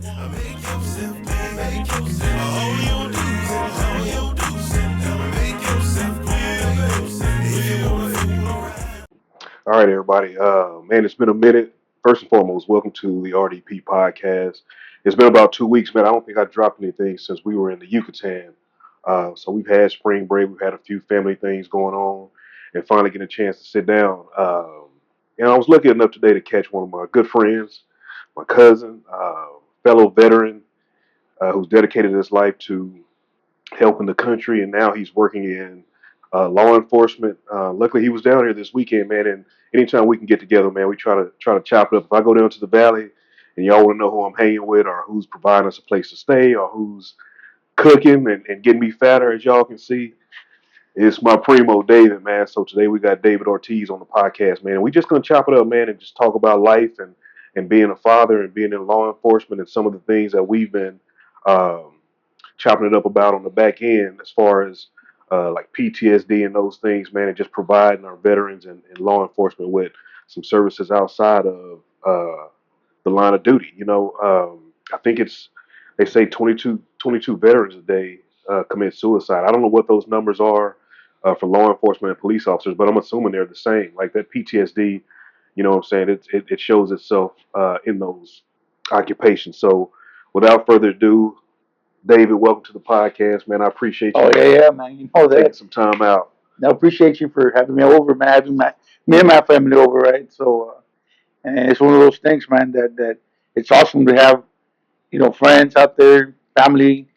Make yourself, man, make yourself. All you do is all you do is make yourself, man, make yourself. If you wanna fool around. All right, everybody. Man, it's been a minute. First and foremost, welcome to the RDP Podcast. It's been about 2 weeks, man. I don't think I dropped anything since we were in the Yucatan. So we've had spring break. We've had a few family things going on, and finally getting a chance to sit down. And I was lucky enough today to catch one of my good friends, my cousin, fellow veteran, who's dedicated his life to helping the country, and now he's working in law enforcement. Luckily, he was down here this weekend, man. And anytime we can get together, man, we try to chop it up. If I go down to the valley, and y'all want to know who I'm hanging with, or who's providing us a place to stay, or who's cooking and getting me fatter, as y'all can see, it's my primo David, man. So today we got David Ortiz on the podcast, man. And we just gonna chop it up, man, and just talk about life and being a father and being in law enforcement and some of the things that we've been um, chopping it up about on the back end as far as like PTSD and those things, man, and just providing our veterans and law enforcement with some services outside of the line of duty. I think they say 22 veterans a day commit suicide. I don't know what those numbers are for law enforcement and police officers, but I'm assuming they're the same. Like that PTSD, you know what I'm saying? It shows itself in those occupations. So without further ado, David, welcome to the podcast, man. I appreciate you Oh yeah, man. You know taking that. some time out. I appreciate you for having me over, man. Having me and my family over, right? So, and it's one of those things, man. That it's awesome to have friends out there, family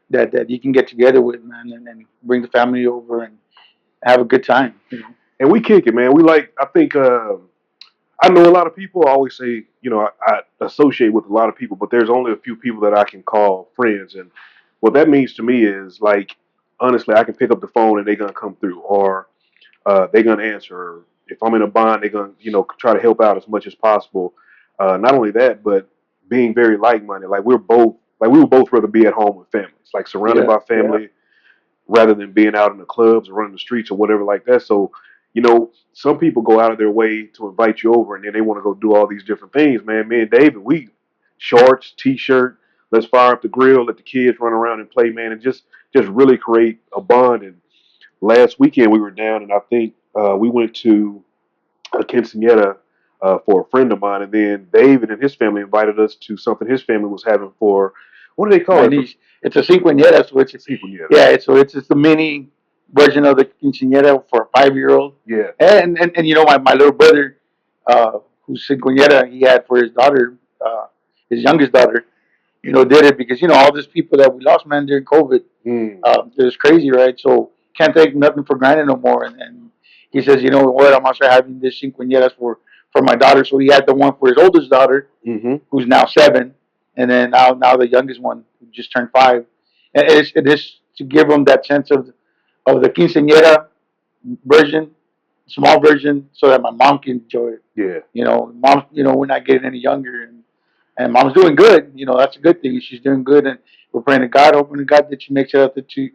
that you can get together with, man, and bring the family over and have a good time. And we kick it, man. I think, I know a lot of people always say, I associate with a lot of people, but there's only a few people that I can call friends. And what that means to me is, like, honestly, I can pick up the phone and they're going to come through, or they're going to answer. If I'm in a bind, they're going to, try to help out as much as possible. Not only that, but being very like-minded. Like we would both rather be at home with families, like surrounded Yeah, by yeah. family, rather than being out in the clubs or running the streets or whatever like that. So, some people go out of their way to invite you over, and then they want to go do all these different things, man. Me and David, we shorts, t-shirt, let's fire up the grill, let the kids run around and play, man, and just really create a bond. And last weekend we were down, and I think we went to a quinceanera for a friend of mine, and then David and his family invited us to something his family was having for, what do they call My it? niece. It's a quinceañera, so it's Quinceañera. yeah. It's just a mini version of the quinceañera for a 5-year-old. Yeah. And my little brother, whose quinceañera he had for his daughter, his youngest daughter, did it because all these people that we lost, man, during COVID, Mm. it was crazy, right? So can't take nothing for granted no more. And he says, you know what, I'm gonna start having this quinceañeras for my daughter. So he had the one for his oldest daughter, Mm-hmm. who's now 7, and then now the youngest one who just turned 5. And it is to give them that sense of the quinceañera version, small version, so that my mom can enjoy it. Yeah. Mom, we're not getting any younger, and mom's doing good. That's a good thing. She's doing good, and we're praying to God, hoping to God that she makes it up to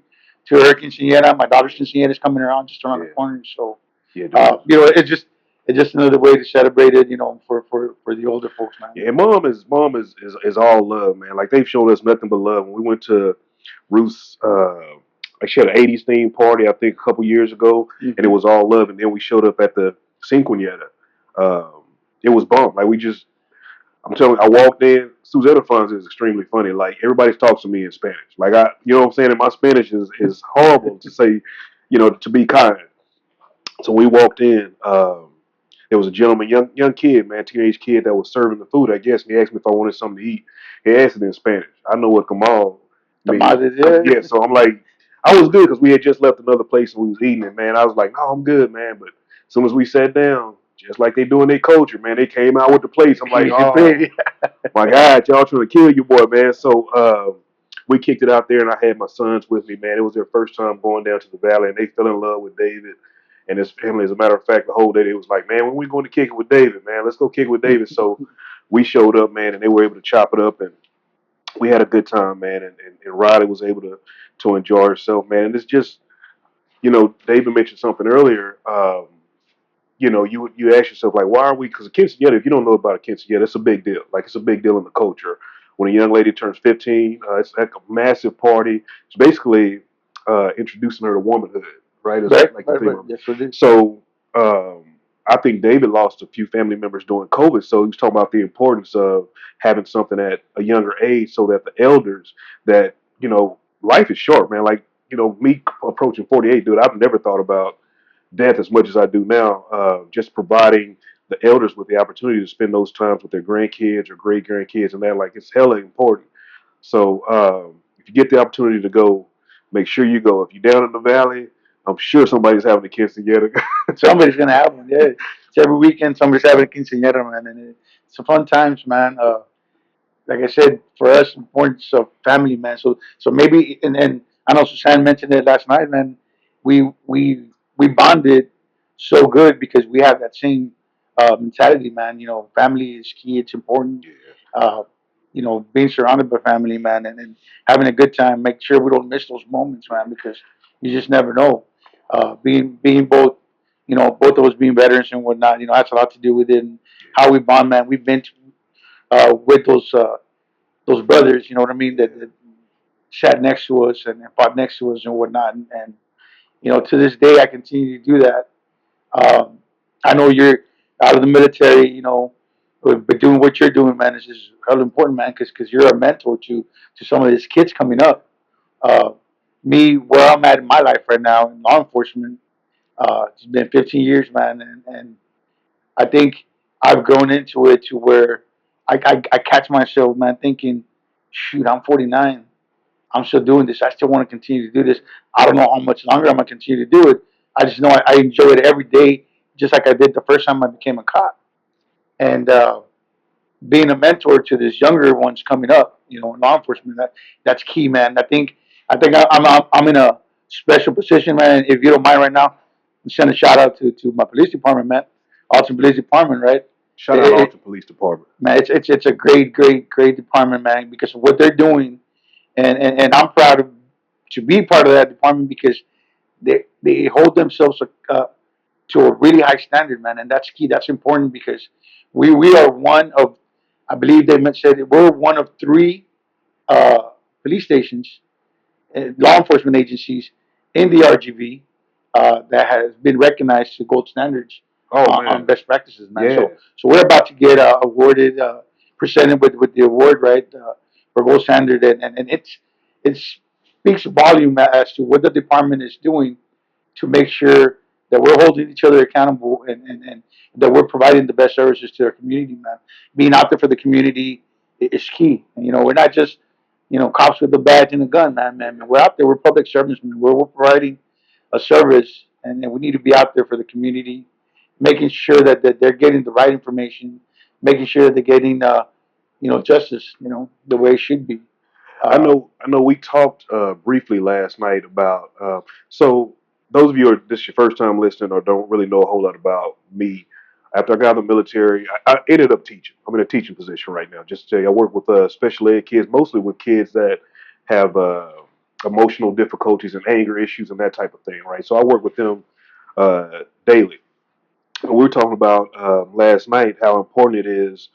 her quinceañera. My daughter's quinceañera is coming around just around the Yeah. corner, so Yeah. it's just another way to celebrate it. For the older folks, man. Yeah, mom is all love, man. Like they've showed us nothing but love. When we went to Ruth's, like she had an '80s theme party, I think a couple years ago, and it Mm-hmm. was all love. And then we showed up at the Cinqueñera. It was bomb. Like I'm telling you, I walked in. Suzetta Funds is extremely funny. Like everybody talks to me in Spanish. Like you know what I'm saying. And my Spanish is horrible to say, to be kind. So we walked in. There was a gentleman, young kid, man, teenage kid that was serving the food, I guess, and he asked me if I wanted something to eat. He asked it in Spanish. I know what Kamal means. Tamales, yeah. Yeah, so I'm like, I was good because we had just left another place and we was eating it, man. I was like, no, I'm good, man. But as soon as we sat down, just like they do in their culture, man, they came out with the plates. I'm like, oh my God, y'all trying to kill your boy, man. So we kicked it out there, and I had my sons with me, man. It was their first time going down to the valley, and they fell in love with David and his family. As a matter of fact, the whole day they was like, man, when we going to kick it with David, man, let's go kick it with David. So we showed up, man, and they were able to chop it up, and we had a good time, man. And Riley was able to enjoy herself, man. And it's just, David mentioned something earlier. You ask yourself, like, why are we? Because a quinceañera, if you don't know about a quinceañera, it's a big deal. Like, it's a big deal in the culture. when a young lady turns 15, it's like a massive party. It's basically introducing her to womanhood, right? Is Right, like the right, theme right. of it. That's what it is. So I think David lost a few family members during COVID. So he was talking about the importance of having something at a younger age, so that the elders that life is short, man. Like me approaching 48, dude. I've never thought about death as much as I do now. Just providing the elders with the opportunity to spend those times with their grandkids or great grandkids, and that, like, it's hella important. So if you get the opportunity to go, make sure you go. If you're down in the valley, I'm sure somebody's having the kids together. Somebody's gonna have one. Yeah, it's every weekend. Somebody's having a quinceañera, man, and it's a fun times, man. Like I said, for us, importance of family, man. So maybe, and I know Suzanne mentioned it last night, man. We bonded so good because we have that same mentality, man. Family is key. It's important. Yeah, Uh, being surrounded by family, man, and having a good time. Make sure we don't miss those moments, man, because you just never know. Being both, both of us being veterans and whatnot, that's a lot to do with it. And how we bond, man. We've been with those brothers, you know what I mean, yeah, that sat next to us and fought next to us and whatnot. And to this day, I continue to do that. Um, I know you're out of the military, but doing what you're doing, man, is hell important, man, because you're a mentor to some of these kids coming up. Uh, Me, where I'm at in my life right now in law enforcement, it's been 15 years, man, and I think I've grown into it to where I catch myself, man, thinking, shoot, I'm 49. I'm still doing this. I still want to continue to do this. I don't know how much longer I'm going to continue to do it. I just know I enjoy it every day, just like I did the first time I became a cop. And being a mentor to these younger ones coming up, in law enforcement, that's key, man. I think I'm in a special position, man. If you don't mind, right now, send a shout out to my police department, man. Austin Police Department, right? shout out It, Alton Police Department. man, it's a great department, man, because of what they're doing, and I'm proud to be part of that department because they hold themselves to a really high standard, man, and that's key. That's important because we are one of, I believe they said we're one of three uh, police stations, law enforcement agencies in the RGV that has been recognized to gold standards Oh on man, best practices, man. yeah. So we're about to get awarded, presented with the award, right, for gold standard, and it speaks volume as to what the department is doing to make sure that we're holding each other accountable and that we're providing the best services to our community, man. Being out there for the community is key. And, we're not just, cops with a badge and a gun, man. We're out there. We're public servants, man. We're providing a service, and we need to be out there for the community, making sure that they're getting the right information, making sure that they're getting, justice, the way it should be. I Uh, know. I know. We talked briefly last night about. So those of you who are this is your first time listening or don't really know a whole lot about me. After I got out of the military, I ended up teaching. I'm in a teaching position right now. Just to tell you, I work with special ed kids, mostly with kids that have emotional difficulties and anger issues and that type of thing, right? So I work with them daily. And we were talking about last night how important it is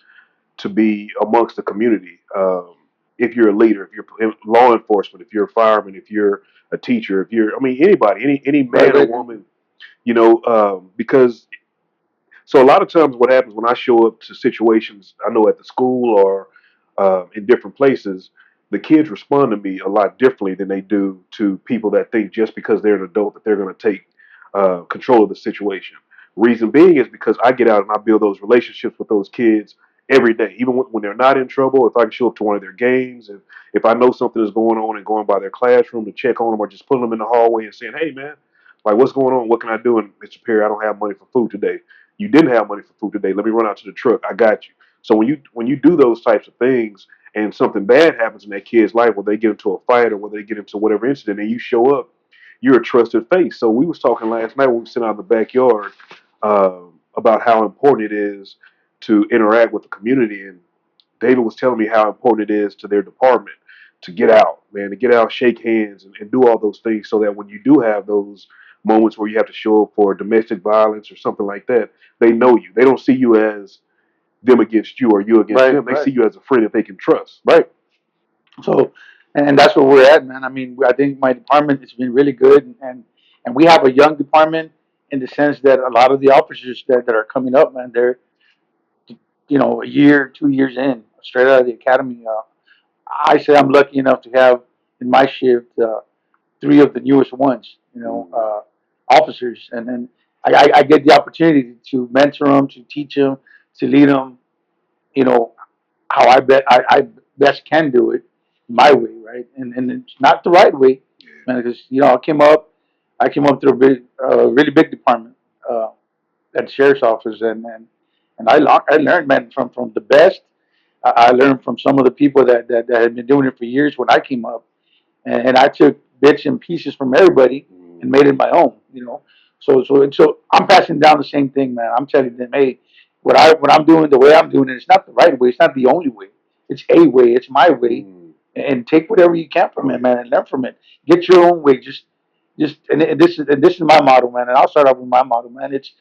to be amongst the community. If you're a leader, if you're in law enforcement, if you're a fireman, if you're a teacher, if you're, I mean, anybody, any right, man or right. woman, because so a lot of times what happens when I show up to situations, I know at the school or in different places, the kids respond to me a lot differently than they do to people that think just because they're an adult that they're going to take control of the situation. Reason being is because I get out and I build those relationships with those kids every day, even when they're not in trouble. If I can show up to one of their games, and if I know something is going on and going by their classroom to check on them, or just putting them in the hallway and saying, "Hey, man, like what's going on? What can I do?" And Mr. Perry, I don't have money for food today. You didn't have money for food today. Let me run out to the truck. I got you. So when you do those types of things and something bad happens in that kid's life, where they get into a fight or where they get into whatever incident, and you show up, you're a trusted face. So we was talking last night when we were sitting out in the backyard about how important it is to interact with the community, and David was telling me how important it is to their department to get out, man, to get out, shake hands, and do all those things, so that when you do have those moments where you have to show up for domestic violence or something like that, they know you. They don't see you as them against you or you against Right, them. They see right, you as a friend that they can trust. right. So, and that's where we're at, man. I mean, I think my department has been really good, and we have a young department in the sense that a lot of the officers that are coming up, man, they're a year, 2 years in, straight out of the academy. I say I'm lucky enough to have in my shift three of the newest ones, Mm. officers, and then I get the opportunity to mentor them, to teach them, to lead them, you know, how I best can do it my way, right? And it's not the right way, man, because I came up through really big department uh, at the sheriff's office, and I learned, man, from the best. I learned from some of the people that had been doing it for years when I came up, and I took bits and pieces from everybody and made it my own. So I'm passing down the same thing, man. I'm telling them, hey, what I'm doing, the way I'm doing it, it's not the right way. It's not the only way. It's a way. It's my way, Mm. and take whatever you can from it, man, and learn from it. Get your own way. Just and this is my motto, man. And I'll start off with my motto, man. It's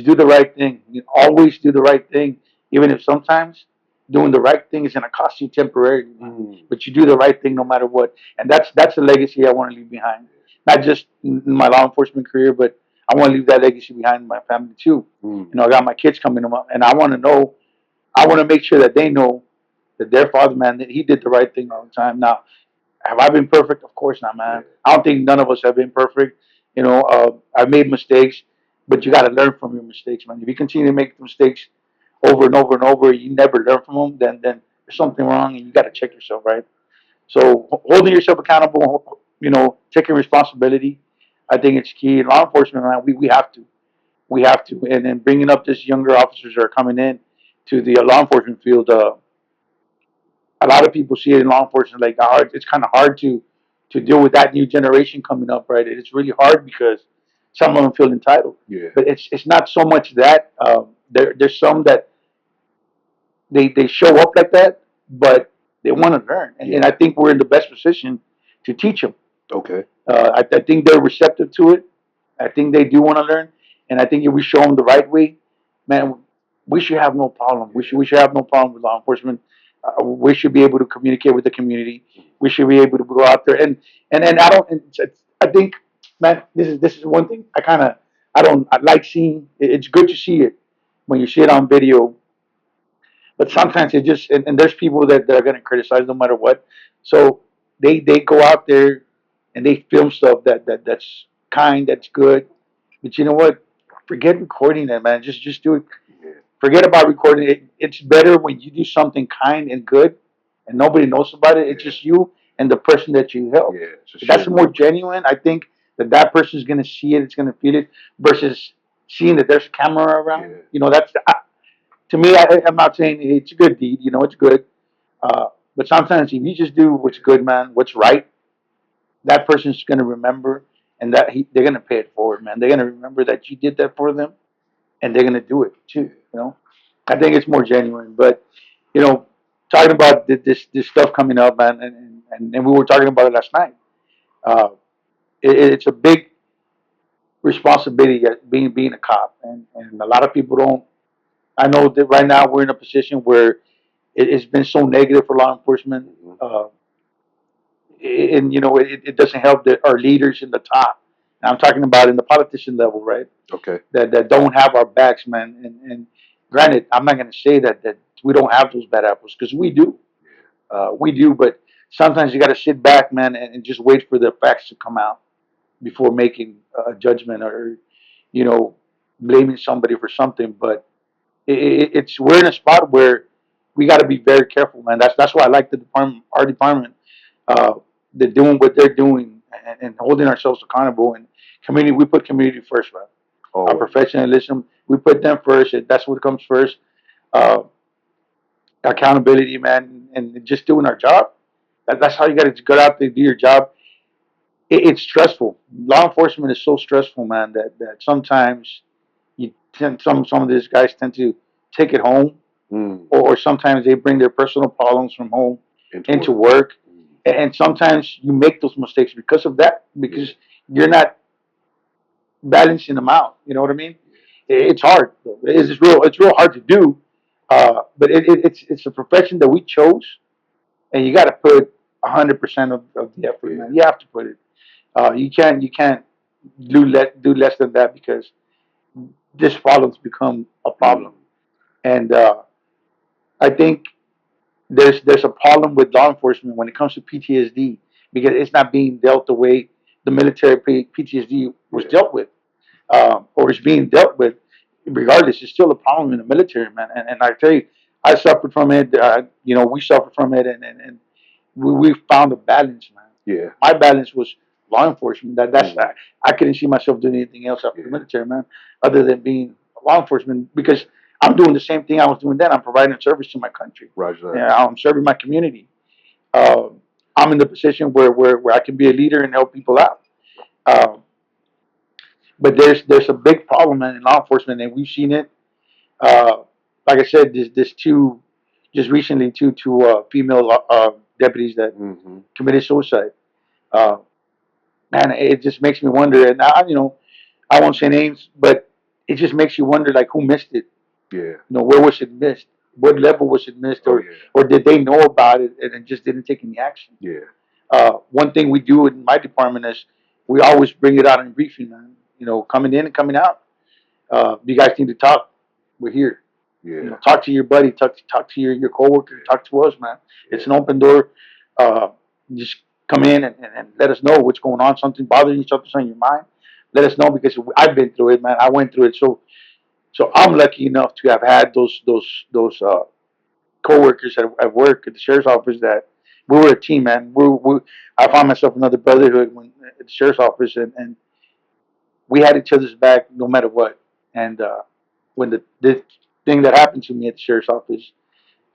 do the right thing. You always do the right thing, even if sometimes doing the right thing is going to cost you temporarily, Mm. but you do the right thing no matter what. And that's the legacy I want to leave behind. Not just in my law enforcement career, but I want to leave that legacy behind in my family too. Mm. I got my kids coming up, and I want to know. I want to make sure that they know that their father, man, that he did the right thing all the time. Now, have I been perfect? Of course not, man. I don't think none of us have been perfect. I've made mistakes, but you got to learn from your mistakes, man. If you continue to make mistakes over and over and over, you never learn from them, then there's something wrong, and you got to check yourself, right? So holding yourself accountable, taking responsibility, I think it's key. In law enforcement, man, we have to, and then bringing up this younger officers that are coming in to the law enforcement field. A lot of people see it in law enforcement like hard. It's kind of hard to deal with that new generation coming up, right? It's really hard because some of them feel entitled, Yeah. but it's not so much that there's some that they show up like that, but they want to learn, and I think we're in the best position to teach them. Okay. I think they're receptive to it. I think they do want to learn, and I think if we show them the right way, man, we should have no problem. We should have no problem with law enforcement. We should be able to communicate with the community. We should be able to go out there and I don't. I think, man, this is one thing I like seeing. It's good to see it when you see it on video, but sometimes it just and there's people that are going to criticize no matter what. So they go out there and they film stuff that's kind, that's good. But you know what? Forget recording it, man. Just do it. Forget about recording it. It's better when you do something kind and good, and nobody knows about it. It's just you and the person that you help. Yeah. That's more genuine. I think that person is going to see it. It's going to feel it versus seeing that there's a camera around. That's to me. I'm not saying it's a good deed. It's good. But sometimes if you just do what's good, man, what's right, that person's going to remember, and they're going to pay it forward, man. They're going to remember that you did that for them, and they're going to do it too. I think it's more genuine. But you know, talking about this stuff coming up, man, and we were talking about it last night. Uh, it's a big responsibility at being a cop, and a lot of people don't. I know that right now we're in a position where it's been so negative for law enforcement. And it doesn't help that our leaders in the top. And I'm talking about in the politician level, right? Okay. That don't have our backs, man. And granted, I'm not going to say that we don't have those bad apples because we do. But sometimes you got to sit back, man, and just wait for the facts to come out before making a judgment or you know blaming somebody for something. But it's we're in a spot where we got to be very careful, man. That's why I like the department, our department. Uh, they're doing what they're doing and holding ourselves accountable. And community, we put community first, man. Our professionalism, we put them first. That's what comes first. Uh, Accountability, man, and just doing our job. That's how you got to get out there, do your job. It's stressful. Law enforcement is so stressful, man, that sometimes some of these guys tend to take it home, or sometimes they bring their personal problems from home into work. And sometimes you make those mistakes because of that, because you're not balancing them out. You know what I mean? It's hard. It's real hard to do. But it's a profession that we chose, and you got to put 100% of the effort, Yeah. man. You have to put it. You can't do less than that because this problem's become a problem. And I think there's a problem with law enforcement when it comes to PTSD because it's not being dealt the way the military PTSD was Yeah. dealt with, or is being dealt with. Regardless, it's still a problem in the military, man. And I tell you, I suffered from it. We suffered from it, and we found a balance, man. Yeah. My balance was law enforcement. That's Mhm. I couldn't see myself doing anything else after the Yeah. military, man, other than being law enforcement because I'm doing the same thing I was doing then. I'm providing service to my country. Roger that. Yeah, I'm serving my community. Uh, I'm in the position where I can be a leader and help people out. Um, but there's a big problem in law enforcement, and we've seen it. Uh, like I said, this two just recently two female deputies that Hmm. committed suicide. Uh, Man, it just makes me wonder. And I won't say names, but it just makes you wonder, like, who missed it? Yeah. Where was it missed? What level was it missed, Oh yeah. or did they know about it and just didn't take any action? Yeah. One thing we do in my department is we always bring it out in briefing, man. Coming in and coming out. You guys need to talk. We're here. Yeah. Talk to your buddy. Talk to your coworker. Talk to us, man. It's an open door. Uh, just come in and let us know what's going on. Something bothering you. Something's on your mind. Let us know because I've been through it, man. I went through it. So I'm lucky enough to have had those coworkers at work at the sheriff's office that we were a team, man. I found myself another brotherhood when at the sheriff's office, and we had each other's back no matter what. And when the thing that happened to me at the sheriff's office,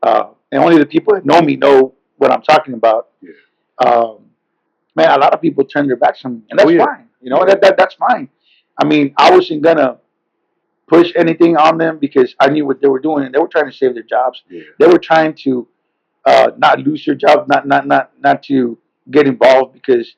and only the people that know me know what I'm talking about. Yeah. Um, Man, a lot of people turn their backs on me, and that's Oh yeah. fine. Yeah. That's fine. I mean, I wasn't gonna push anything on them because I knew what they were doing, and they were trying to save their jobs. Yeah. They were trying to not lose their job, not to get involved because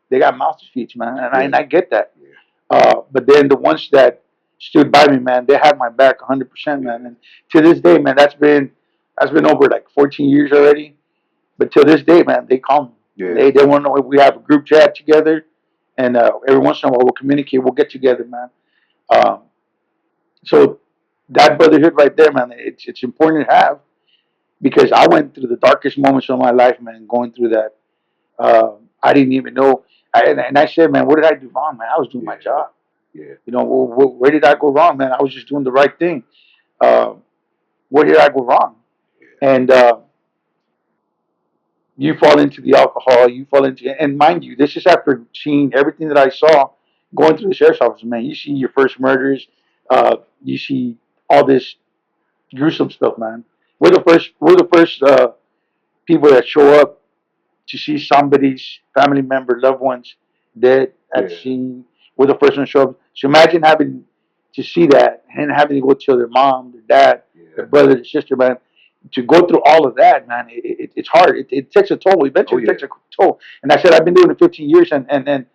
they got mouth to feed, man, and I get that. Yeah. But then the ones that stood by me, man, they had my back 100%, man. And to this day, man, that's been over like 14 years already. But till this day, man, they call me. Yeah. They want to know if we have a group chat together, and every once in a while we'll communicate. We'll get together, man. Um, so that brotherhood right there, man, it's important to have because I went through the darkest moments of my life, man, going through that. I didn't even know. And I said, man, what did I do wrong, man? I was doing my job. Yeah. Where did I go wrong, man? I was just doing the right thing. Uh, where did I go wrong? And you fall into the alcohol, you fall into, and mind you, this is after seeing everything that I saw going through the sheriff's office, man. You see your first murders, you see all this gruesome stuff, man. We're the first people that show up to see somebody's family member, loved ones dead at the Yeah. scene. We're the first one to show up. So imagine having to see that and having to go tell their mom, their dad, their Yeah. brother, their sister, man. To go through all of that, man, it's hard. It takes a toll. Eventually, Oh, it yeah. takes a toll. And I said I've been doing it 15 years, and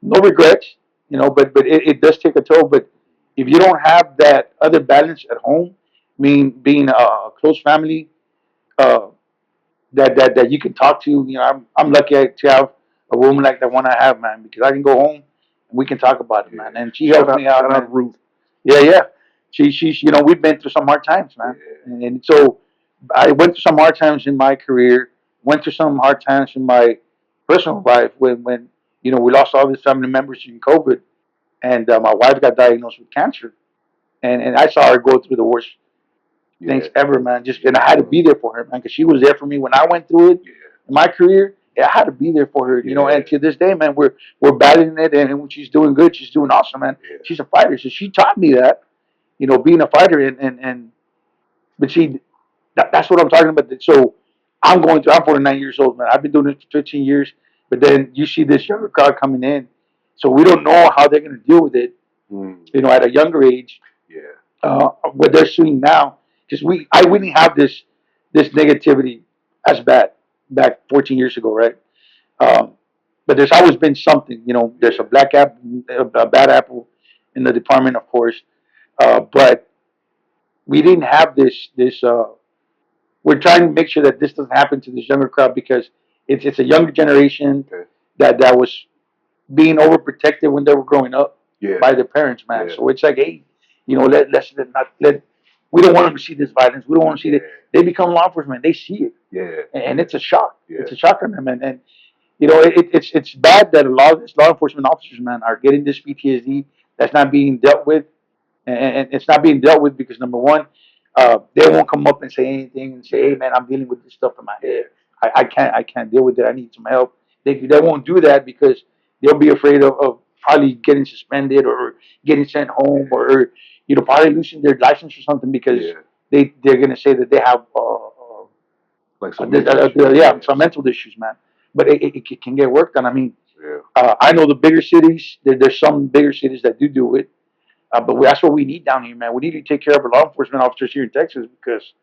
no regrets, but it does take a toll. But if you don't have that other balance at home, mean being a close family, uh, that you can talk to. I'm lucky to have a woman like the one I have, man, because I can go home and we can talk about it, Yeah. man. And she helps me out, Shout man. out Ruth. Yeah, yeah. She's we've been through some hard times, man. Yeah. And so I went through some hard times in my career, went through some hard times in my personal life when we lost all these family members in COVID, and my wife got diagnosed with cancer, and I saw her go through the worst things Yeah. ever, man. And I had to be there for her, man, because she was there for me when I went through it Yeah. in my career. Yeah, I had to be there for her, Yeah. And to this day, man, we're battling it, and when she's doing good, she's doing awesome, man. Yeah. She's a fighter, so she taught me that, being a fighter, and but see, that's what I'm talking about. So I'm 49 years old, man. I've been doing it for 15 years, but then you see this younger crowd coming in, so we don't know how they're going to deal with it, Mm. at a younger age. Yeah. What they're seeing now, because we didn't have this negativity as bad back 14 years ago, right? Um, but there's always been something, There's a black apple, a bad apple in the department, of course, but we didn't have this. We're trying to make sure that this doesn't happen to this younger crowd because it's a younger generation Okay. that was being overprotected when they were growing up Yeah. by their parents, man. Yeah. So it's like, hey, let's not let. We don't want them to see this violence. We don't want to see that. They become law enforcement. They see it, Yeah. and it's a shock. Yeah. It's a shock on them, and it's bad that a lot of these law enforcement officers, man, are getting this PTSD that's not being dealt with, and it's not being dealt with because number one, they won't come up and say anything and say, hey, man, I'm dealing with this stuff in my head. I can't deal with it. I need some help. They won't do that because they'll be afraid of probably getting suspended or getting sent home or probably losing their license or something because Yeah. they're gonna say that they have Like some mental issues. some mental issues, man. But it can get worked on. I mean, Yeah. I know the bigger cities. There's some bigger cities that do it, but that's what we need down here, man. We need to take care of our law enforcement officers here in Texas because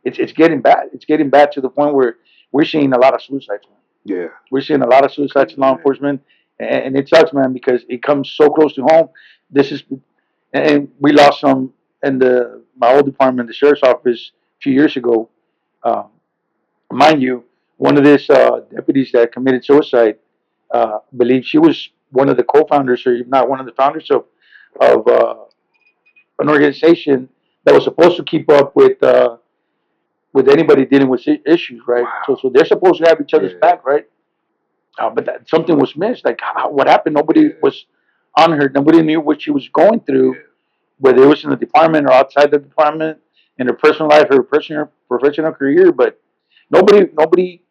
it's getting bad. It's getting bad to the point where we're seeing a lot of suicides, man. Yeah. We're seeing a lot of suicides in law enforcement, and it sucks, man, because it comes so close to home. This is, and we lost some in the my old department, the sheriff's office, a few years ago. Um, Mind you, one of these deputies that committed suicide, believed she was one of the co-founders, or if not one of the founders of an organization that was supposed to keep up with anybody dealing with issues, right? Wow. So they're supposed to have each other's Yeah. back, right? But something was missed. Like what happened? Nobody was on her. Nobody knew what she was going through, Yeah. whether it was in the department or outside the department, in her personal life, her personal professional career. But nobody,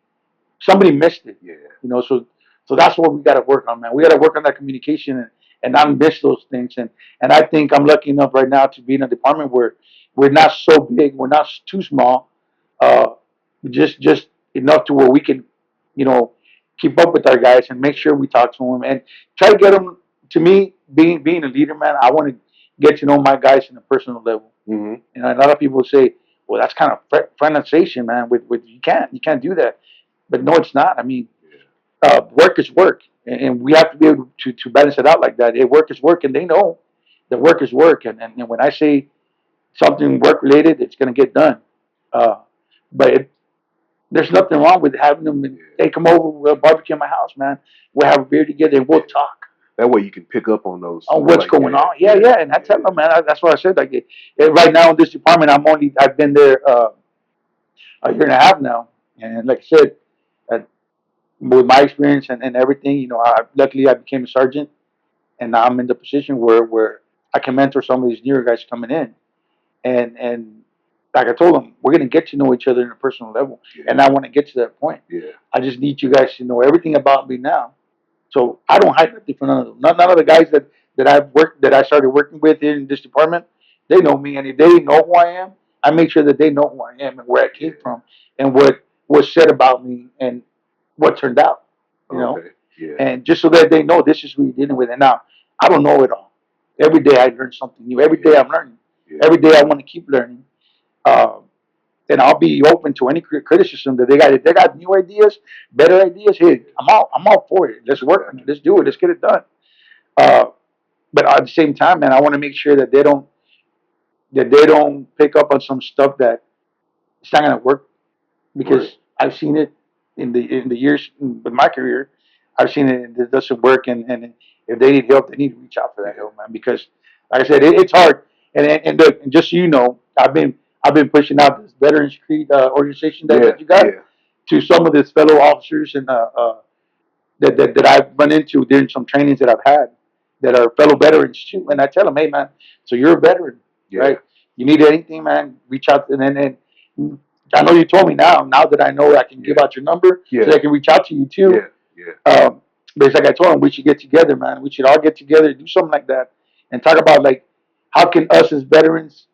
somebody missed it. Yeah. So that's what we got to work on, man. We got to work on that communication and not miss those things. And I think I'm lucky enough right now to be in a department where we're not so big, we're not too small, uh, just enough to where we can, you know, keep up with our guys and make sure we talk to them and try to get them. To me, being a leader, man, I want to get to know my guys in a personal level. Mm-hmm. A lot of people say, well, that's kind of fraternization, man. With you can't do that. But no, it's not. I mean, work is work, and we have to be able to balance it out like that. Work is work, and they know that work is work. And when I say something work related, it's going to get done. Uh, but there's nothing wrong with having them. They come over, we'll barbecue in my house, man. We'll have a beer together, and we'll talk That way you can pick up on those. on what's going on. Yeah. And I tell them, man, that's what I said. Like right now in this department, I've been there a year and a half now, and like I said, uh, with my experience and everything, luckily I became a sergeant, and now I'm in the position where I can mentor some of these newer guys coming in, and like I told them, we're gonna get to know each other in a personal level, and I want to get to that point. Yeah. I just need you guys to know everything about me now, so I don't hide nothing from none of them. None of the guys that I started working with in this department, they know me, and if they didn't know who I am, I make sure that they know who I am and where I came from and what was said about me and what turned out. Okay. Yeah. And just so that they know this is who you're dealing with. And now I don't know it all. Every day I learn something new. Every day I'm learning. Yeah. Every day I want to keep learning. And I'll be open to any criticism that they got. If they got new ideas, better ideas, hey, I'm all for it. Let's work on it. Let's do it. Let's get it done. Uh, but at the same time, man, I want to make sure that they don't pick up on some stuff that it's not gonna work because Right. I've seen it in the years with my career. I've seen it doesn't work, and if they need help, they need to reach out for that help, man. Because like I said, it's hard. And look, and just so you know, I've been pushing out this Veterans Creed organization that you got to some of these fellow officers and that I've run into during some trainings that I've had that are fellow veterans too. And I tell them, hey man, so you're a veteran, right? You need anything, man, reach out. And I know you told me now that I know I can give out your number so I can reach out to you too. But it's like I told them, we should get together, man. We should all get together, do something like that, and talk about like how can us as veterans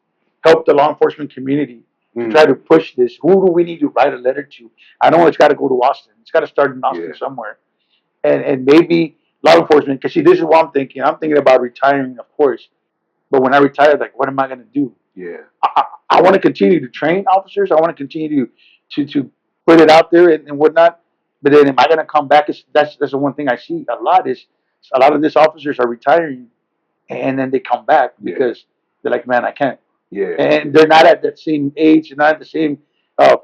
help the law enforcement community to try to push this. Who do we need to write a letter to? I know it's got to go to Austin. It's got to start in Austin somewhere, and maybe law enforcement. Because see, this is what I'm thinking. I'm thinking about retiring, of course. But when I retire, like, what am I going to do? I want to continue to train officers. I want to continue to put it out there and whatnot. But then, am I going to come back? That's the one thing I see a lot is a lot of these officers are retiring, and then they come back because they're like, man, I can't. Yeah. and they're not at that same age, and not at the same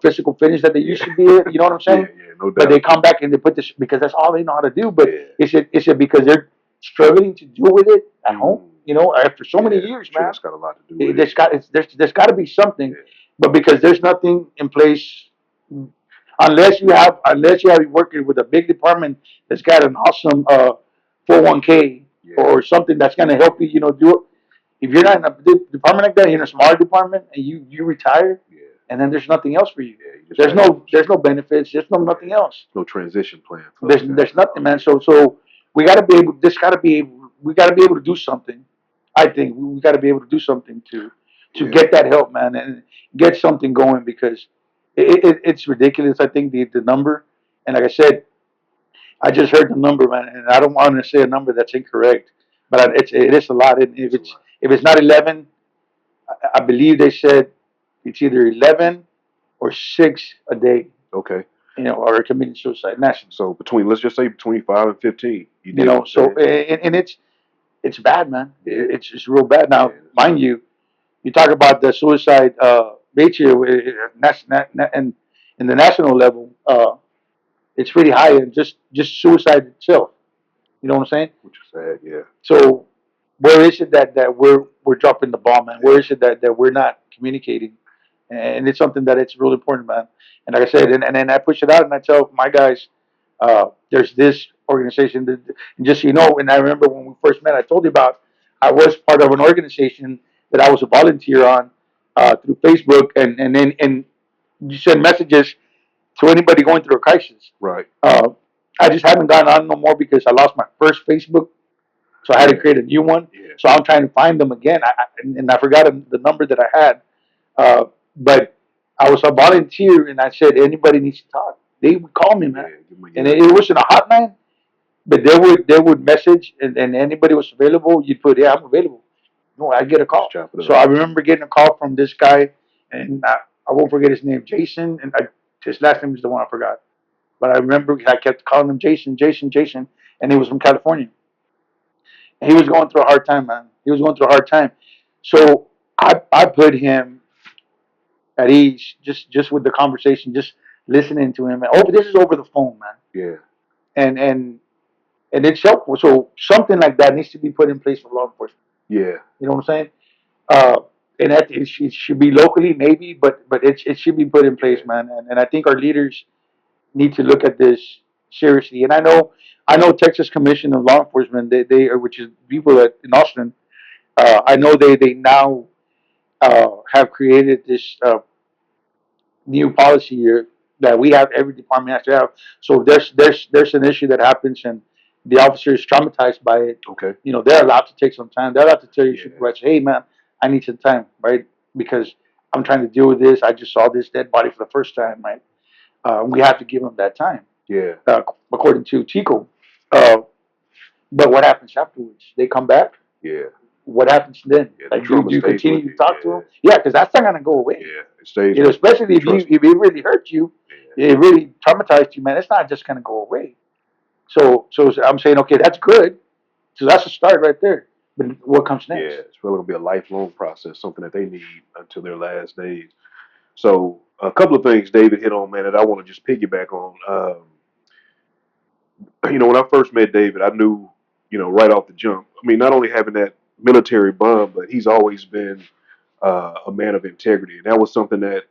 physical fitness that they used to be at. You know what I'm Yeah, saying? yeah, no But they doubt. come back and they put this because that's all they know how to do. But Yeah. is it because they're struggling to deal with it at home? You know, after so many Yeah, years, sure, man, that's got a lot to do with it. there's got to be something. Yeah. But because there's nothing in place, unless you have working with a big department that's got an awesome 401k Yeah. or something that's going to help you, you know, do it. If you're not in a department like that, you're in a smaller department, and you retire, Yeah. and then there's nothing else for you. Yeah, you just There's no benefits. There's no nothing else. no transition plan. For There's nothing, man. So we got to be able. This got to be. We got to be able to do something. I think we got to be able to do something to Yeah. get that help, man, and get something going because it's ridiculous. I think the number, and like I said, I just heard the number, man, and I don't want to say a number that's incorrect, but it is a lot. And if it's not 11, I believe they said it's either 11 or 6 a day, Okay. you know, are committing suicide nationally. So let's just say between 5 and 15. You know, so and it's bad, man. Yeah. It's real bad. Now, Yeah. mind you, you talk about the suicide rate here and in the national level, it's pretty high, and just suicide itself. You know what I'm saying? Which is sad. Yeah. So where is it that we're dropping the ball, man? Where is it that we're not communicating? And it's something that it's really important, man. And like I said, and then I push it out and I tell my guys, there's this organization. And just so you know, and I remember when we first met, I told you about I was part of an organization that I was a volunteer on through Facebook, and then and you send messages to anybody going through a crisis. Right. I just haven't gotten on no more because I lost my first Facebook, so I had to create a new one. Yeah. So I'm trying to find them again, and I forgot the number that I had. But I was a volunteer, and I said anybody needs to talk. They would call me, man, and it wasn't a hotline, but they would message, and anybody was available. You'd put, yeah, I'm available. No, I get a call. So I remember getting a call from this guy, and I won't forget his name, Jason, and his last name is the one I forgot. But I remember I kept calling him Jason, Jason, Jason, and he was from California. And he was going through a hard time, man. He was going through a hard time. So I put him at ease just with the conversation, just listening to him. And this is over the phone, man. Yeah. And it's helpful. So something like that needs to be put in place for law enforcement. Yeah. You know what I'm saying? And that it should be locally, maybe, but it should be put in place, man. And I think our leaders need to look at this seriously. And I know Texas Commission of Law Enforcement, they which is people in Austin. I know they now have created this new policy here that we have every department has to have. So if there's an issue that happens and the officer is traumatized by it, Okay. you know, they're allowed to take some time. They're allowed to tell your Yeah. supervisor, hey man, I need some time, right? Because I'm trying to deal with this. I just saw this dead body for the first time, right? We have to give them that time, Yeah. according to Tico. But what happens afterwards? They come back. Yeah. What happens then? Yeah, the Like, do trauma you stays continue with to you. talk to them? Yeah, because that's not gonna go away. Yeah. It stays. You know, especially if Trust it really hurt you, Yeah. it really traumatized you, man. It's not just gonna go away. So I'm saying, okay, that's good. So that's a start right there. But what comes Yeah. next? It's really gonna be a lifelong process, something that they need until their last days. So a couple of things David hit on, man, that I want to just piggyback on. When I first met David, I knew, right off the jump. I mean, not only having that military bond, but he's always been a man of integrity, and that was something that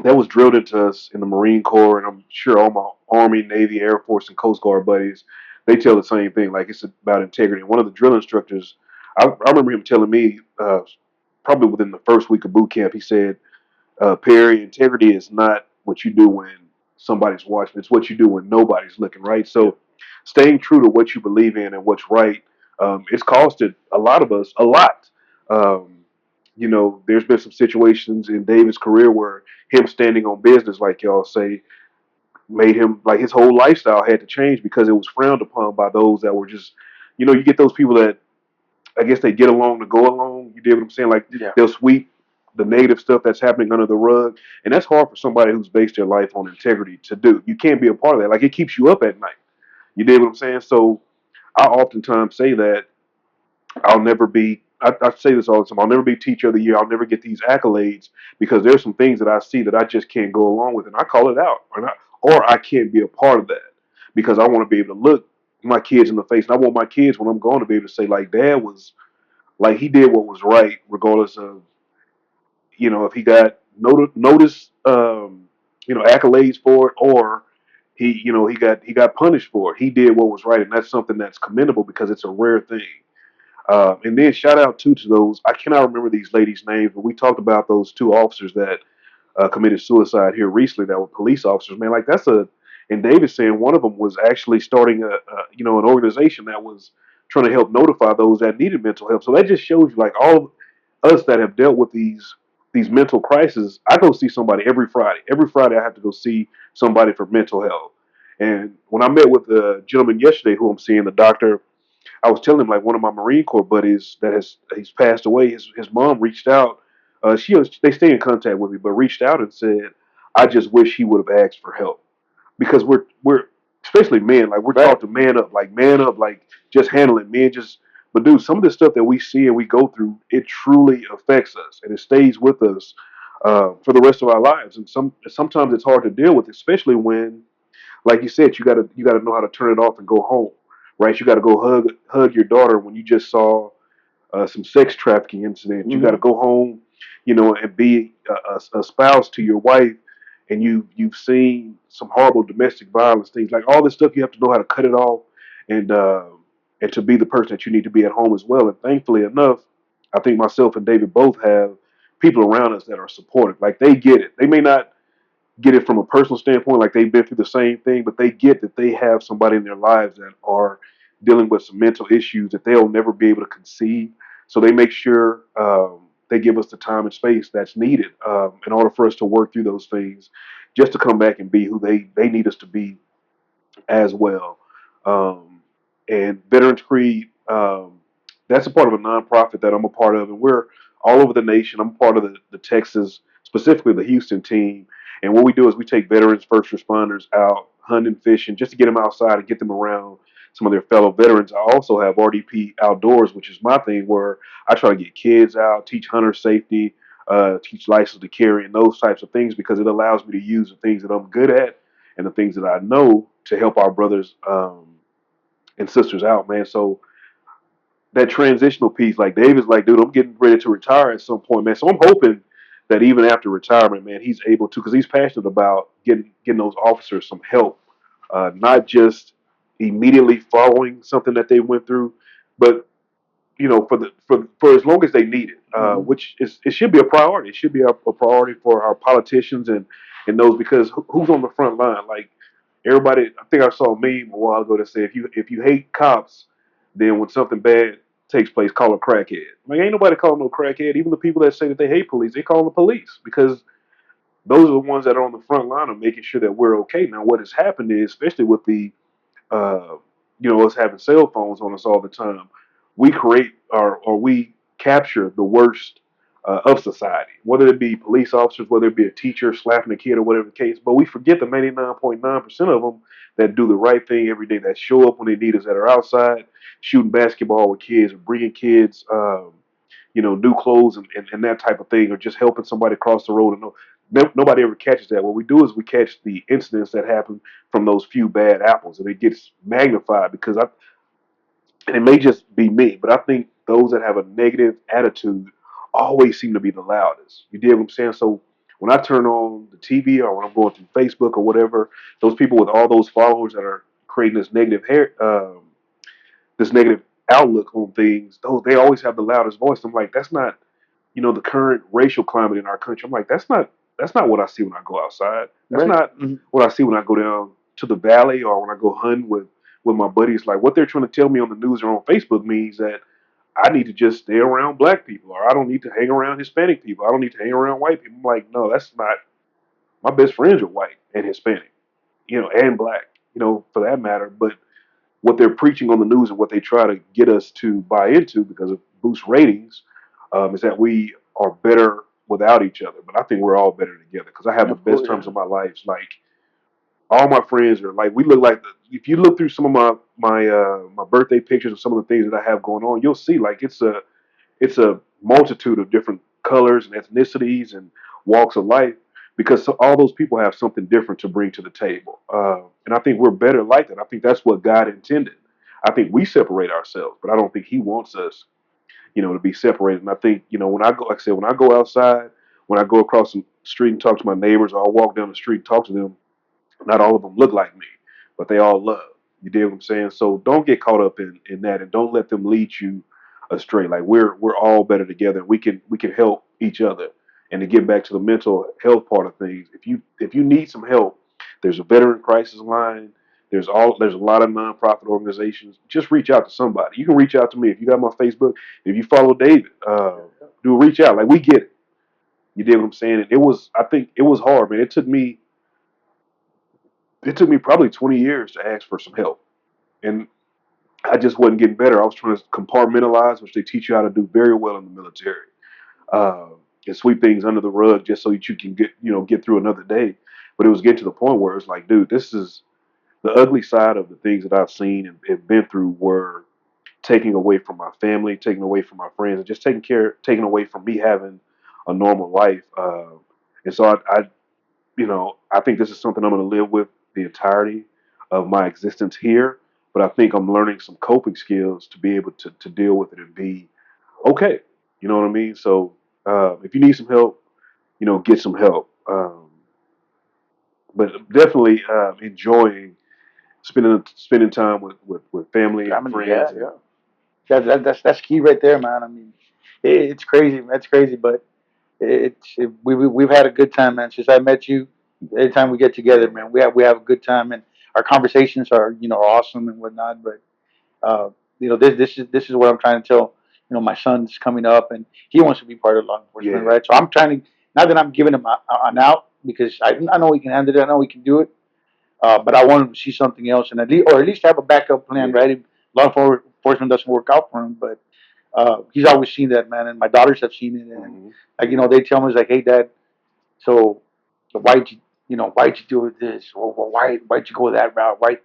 was drilled into us in the Marine Corps, and I'm sure all my Army, Navy, Air Force, and Coast Guard buddies, they tell the same thing. Like, it's about integrity. One of the drill instructors, I remember him telling me, probably within the first week of boot camp, he said, Perry, integrity is not what you do when somebody's watching. It's what you do when nobody's looking, right? So staying true to what you believe in and what's right, it's costed a lot of us a lot. Um, there's been some situations in David's career where him standing on business, like y'all say, made him, like, his whole lifestyle had to change because it was frowned upon by those that were just, you get those people that I guess they get along to go along. You dig what I'm saying? Like, they'll sweep the negative stuff that's happening under the rug. And that's hard for somebody who's based their life on integrity to do. You can't be a part of that. Like, it keeps you up at night. You dig what I'm saying? So I oftentimes say that I'll never be I say this all the time. I'll never be teacher of the year. I'll never get these accolades because there's some things that I see that I just can't go along with, and I call it out, or I can't be a part of that because I want to be able to look my kids in the face, and I want my kids when I'm going to be able to say like, Dad was like he did what was right, regardless of if he got notice, accolades for it, or he got punished for it. He did what was right, and that's something that's commendable because it's a rare thing. And then shout out too to those. I cannot remember these ladies' names, but we talked about those two officers that committed suicide here recently that were police officers. Man, like that's a. And David saying one of them was actually starting an organization that was trying to help notify those that needed mental help. So that just shows you like all of us that have dealt with these mental crises. I go see somebody every Friday. Every Friday I have to go see somebody for mental health. And when I met with the gentleman yesterday who I'm seeing, the doctor, I was telling him like one of my Marine Corps buddies that he's passed away. His mom reached out. They stay in contact with me, but reached out and said, "I just wish he would have asked for help because we're especially men like we're Right. taught to man up, like just handling men just." But dude, some of the stuff that we see and we go through, it truly affects us and it stays with us for the rest of our lives. And sometimes it's hard to deal with, especially when like you said, you gotta know how to turn it off and go home, right? You gotta go hug your daughter when you just saw some sex trafficking incident. You Mm-hmm. gotta go home, and be a spouse to your wife, and you've seen some horrible domestic violence things like all this stuff. You have to know how to cut it off, and uh, and to be the person that you need to be at home as well. And thankfully enough, I think myself and David both have people around us that are supportive. Like they get it. They may not get it from a personal standpoint, like they've been through the same thing, but they get that they have somebody in their lives that are dealing with some mental issues that they'll never be able to conceive. So they make sure they give us the time and space that's needed in order for us to work through those things, just to come back and be who they need us to be as well. And Veterans Creed, that's a part of a nonprofit that I'm a part of, and we're all over the nation. I'm part of the Texas, specifically the Houston team. And what we do is we take veterans, first responders out hunting, fishing, just to get them outside and get them around some of their fellow veterans. I also have RDP Outdoors, which is my thing, where I try to get kids out, teach hunter safety, teach license to carry, and those types of things because it allows me to use the things that I'm good at and the things that I know to help our brothers and sisters out, man. So that transitional piece, like David's like, dude, I'm getting ready to retire at some point, man. So I'm hoping that even after retirement, man, he's able to, because he's passionate about getting those officers some help, not just immediately following something that they went through, but for as long as they need it, Mm-hmm. which is it should be a priority. It should be a priority for our politicians and those because who's on the front line? Like everybody, I think I saw a meme a while ago that said if you hate cops, then when something bad takes place, call a crackhead. Like ain't nobody calling no crackhead. Even the people that say that they hate police, they call the police because those are the ones that are on the front line of making sure that we're okay. Now, what has happened is, especially with the uh, us having cell phones on us all the time, we create or we capture the worst of society, whether it be police officers, whether it be a teacher slapping a kid or whatever the case. But we forget the 99.9% of them that do the right thing every day, that show up when they need us, that are outside shooting basketball with kids or bringing kids, new clothes and that type of thing, or just helping somebody cross the road. And nobody ever catches that. What we do is we catch the incidents that happen from those few bad apples, and it gets magnified because and it may just be me, but I think those that have a negative attitude always seem to be the loudest. You dig what I'm saying? So when I turn on the TV or when I'm going through Facebook or whatever, those people with all those followers that are creating this negative outlook on things, those they always have the loudest voice. I'm like, that's not, the current racial climate in our country. I'm like, that's not what I see when I go outside. That's Right. not Mm-hmm. what I see when I go down to the valley or when I go hunting with my buddies. Like what they're trying to tell me on the news or on Facebook means that I need to just stay around black people or I don't need to hang around Hispanic people. I don't need to hang around white people. I'm like, no, that's not my best friends are white and Hispanic, and black, for that matter. But what they're preaching on the news and what they try to get us to buy into because of boost ratings is that we are better without each other. But I think we're all better together because I have the Of best course, times yeah. of my life. Like all my friends are like we look like if you look through some of my birthday pictures of some of the things that I have going on, you'll see like it's it's a multitude of different colors and ethnicities and walks of life because all those people have something different to bring to the table. And I think we're better like that. I think that's what God intended. I think we separate ourselves, but I don't think He wants us, to be separated. And I think, when I go, like I said, when I go outside, when I go across the street and talk to my neighbors, or I'll walk down the street and talk to them, not all of them look like me, but they all love. You dig what I'm saying? So don't get caught up in that, and don't let them lead you astray. Like we're all better together. We can help each other. And to get back to the mental health part of things, if you need some help, there's a veteran crisis line. There's a lot of nonprofit organizations. Just reach out to somebody. You can reach out to me if you got my Facebook. If you follow David, do reach out. Like we get it. You dig what I'm saying? And I think it was hard, man. It took me probably 20 years to ask for some help. And I just wasn't getting better. I was trying to compartmentalize, which they teach you how to do very well in the military, uh, and sweep things under the rug just so that you can get through another day. But it was getting to the point where it's like, dude, this is the ugly side of the things that I've seen and been through were taking away from my family, taking away from my friends, and just taking away from me having a normal life. And so I think this is something I'm going to live with the entirety of my existence here. But I think I'm learning some coping skills to be able to deal with it and be okay. You know what I mean? So if you need some help, get some help. But definitely enjoying spending time with family and Family, friends. yeah, And yeah. That's key right there, man. I mean, it's crazy. That's crazy, but we've had a good time, man. Since I met you, every time we get together, yeah, man, we have a good time, and our conversations are awesome and whatnot. But this is what I'm trying to tell. My son's coming up, and he wants to be part of law enforcement, yeah, right? So I'm trying to, not that I'm giving him an out, because I know he can handle it. I know he can do it. But I want him to see something else, and at least have a backup plan, yeah, right? If law enforcement doesn't work out for him, but he's always seen that, man, and my daughters have seen it, and hmm, like they tell me, it's like, hey, Dad, so why'd you do this? Or why'd you go that route? Why,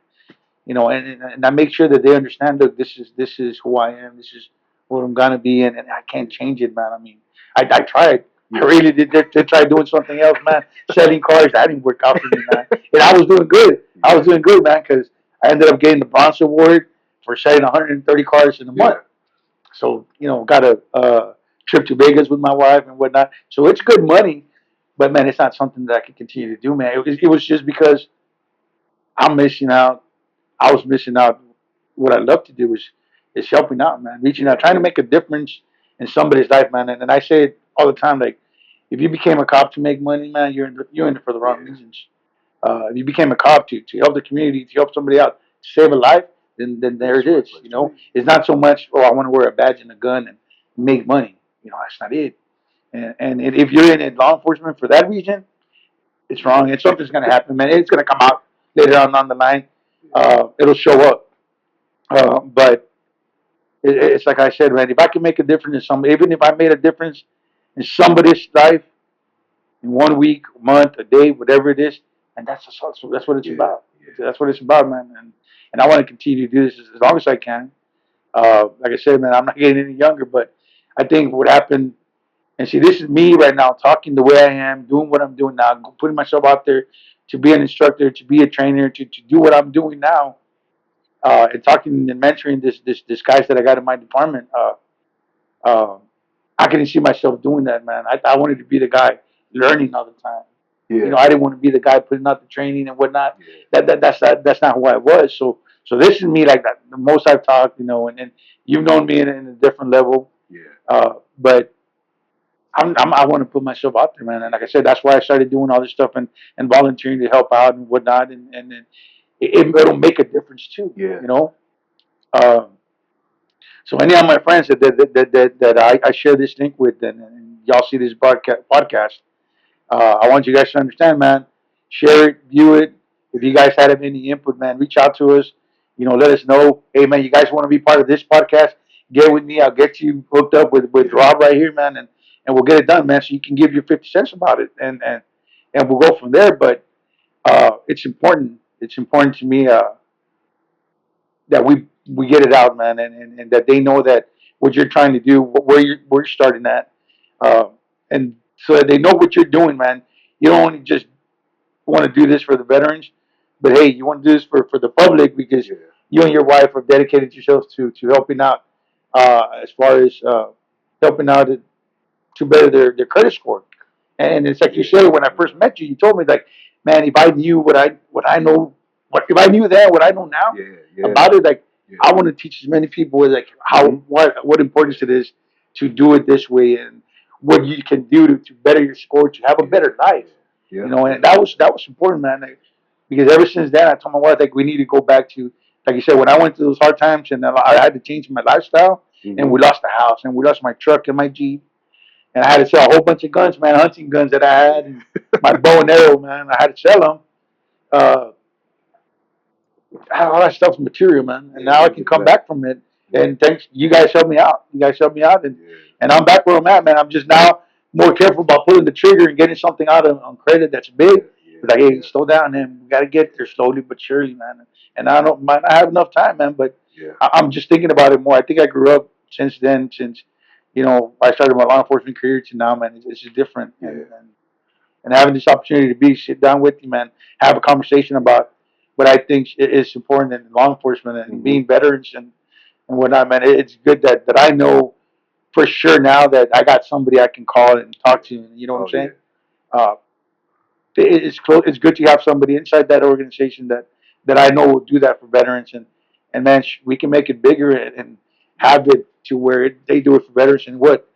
and I make sure that they understand. Look, this is who I am. This is what I'm gonna be, and I can't change it, man. I mean, I tried. I yeah, really did. They tried doing something else, man. Selling cars, that didn't work out for me, man. And I was doing good. I was yeah, doing good, man, because I ended up getting the bronze award for selling 130 cars in a yeah, month. So got a trip to Vegas with my wife and whatnot. So it's good money, but man, it's not something that I can continue to do, man. It was just because I'm missing out. I was missing out. What I love to do is helping out, man, reaching out, trying to make a difference in somebody's life, man. And I say it all the time, like, if you became a cop to make money, man, you're in it for the wrong yeah. reasons. If you became a cop to help the community, to help somebody out, to save a life, then there That's it the right is. place to be. It's not so much, oh, I want to wear a badge and a gun and make money. That's not it. And if you're in law enforcement for that reason, it's wrong. And something's going to happen, man. It's going to come out later on the line. Yeah, It'll show up. But it's like I said, man. If I can make a difference in somebody, even if I made a difference in somebody's life in 1 week, a month, a day, whatever it is, and that's what it's yeah, about. yeah, That's what it's about, man. And I want to continue to do this as long as I can. Like I said, man, I'm not getting any younger, but I think what happened, and see, this is me right now, talking the way I am, doing what I'm doing now, putting myself out there to be an instructor, to be a trainer, to do what I'm doing now, and talking and mentoring this guys that I got in my department. Uh, I couldn't see myself doing that, man. I wanted to be the guy learning all the time. yeah, I didn't want to be the guy putting out the training and whatnot. yeah, That's not who I was. So this is me, like that. The most I've talked, and you've known me in a different level. yeah, But I want to put myself out there, man. And like I said, that's why I started doing all this stuff and volunteering to help out and whatnot. And it'll make a difference too, yeah, Um, so any of my friends that I share this link with, and y'all see this podcast, I want you guys to understand, man. Share it, view it. If you guys had any input, man, reach out to us. Let us know. Hey, man, you guys want to be part of this podcast? Get with me. I'll get you hooked up with yeah, Rob right here, man, and we'll get it done, man. So you can give your 50 cents about it, and we'll go from there. But it's important. It's important to me that we get it out, man, and that they know that what you're trying to do, where you're starting at, and so that they know what you're doing, man. You don't only just want to do this for the veterans, but hey, you want to do this for the public because Yeah. you and your wife have dedicated yourselves to helping out, as far as helping out to better their credit score. And it's like you said when I first met you, you told me like, man, if I knew what I know, what if I knew then what I know now Yeah. Yeah. about it, like Yeah. I want to teach as many people like how what importance it is to do it this way and what you can do to better your score to have a better life. Yeah. You know, and that was important, man. Like, because ever since then, I told my wife like we need to go back to, like you said, when I went through those hard times and I had to change my lifestyle, and we lost the house and we lost my truck and my Jeep, and I had to sell a whole bunch of guns, man, hunting guns that I had, and my bow and arrow, man. I had to sell them. Uh, all that stuff's material, man. And now I can come back from it. And thanks, you guys helped me out. You guys helped me out, and I'm back where I'm at, man. I'm just now more careful about pulling the trigger and getting something out on credit that's big. It's like, hey, slow down, man. We got to get there slowly but surely, man. And I don't might not have enough time, man, but I'm just thinking about it more. I think I grew up since then, since I started my law enforcement career to now, man. It's just different, and having this opportunity to sit down with you, man, have a conversation about what I think is important in law enforcement and being veterans and whatnot, man. It's good that I know for sure now that I got somebody I can call and talk to. You know what I'm saying? Uh, it's good to have somebody inside that organization that I know will do that for veterans, and man, we can make it bigger and have it to where they do it for veterans and what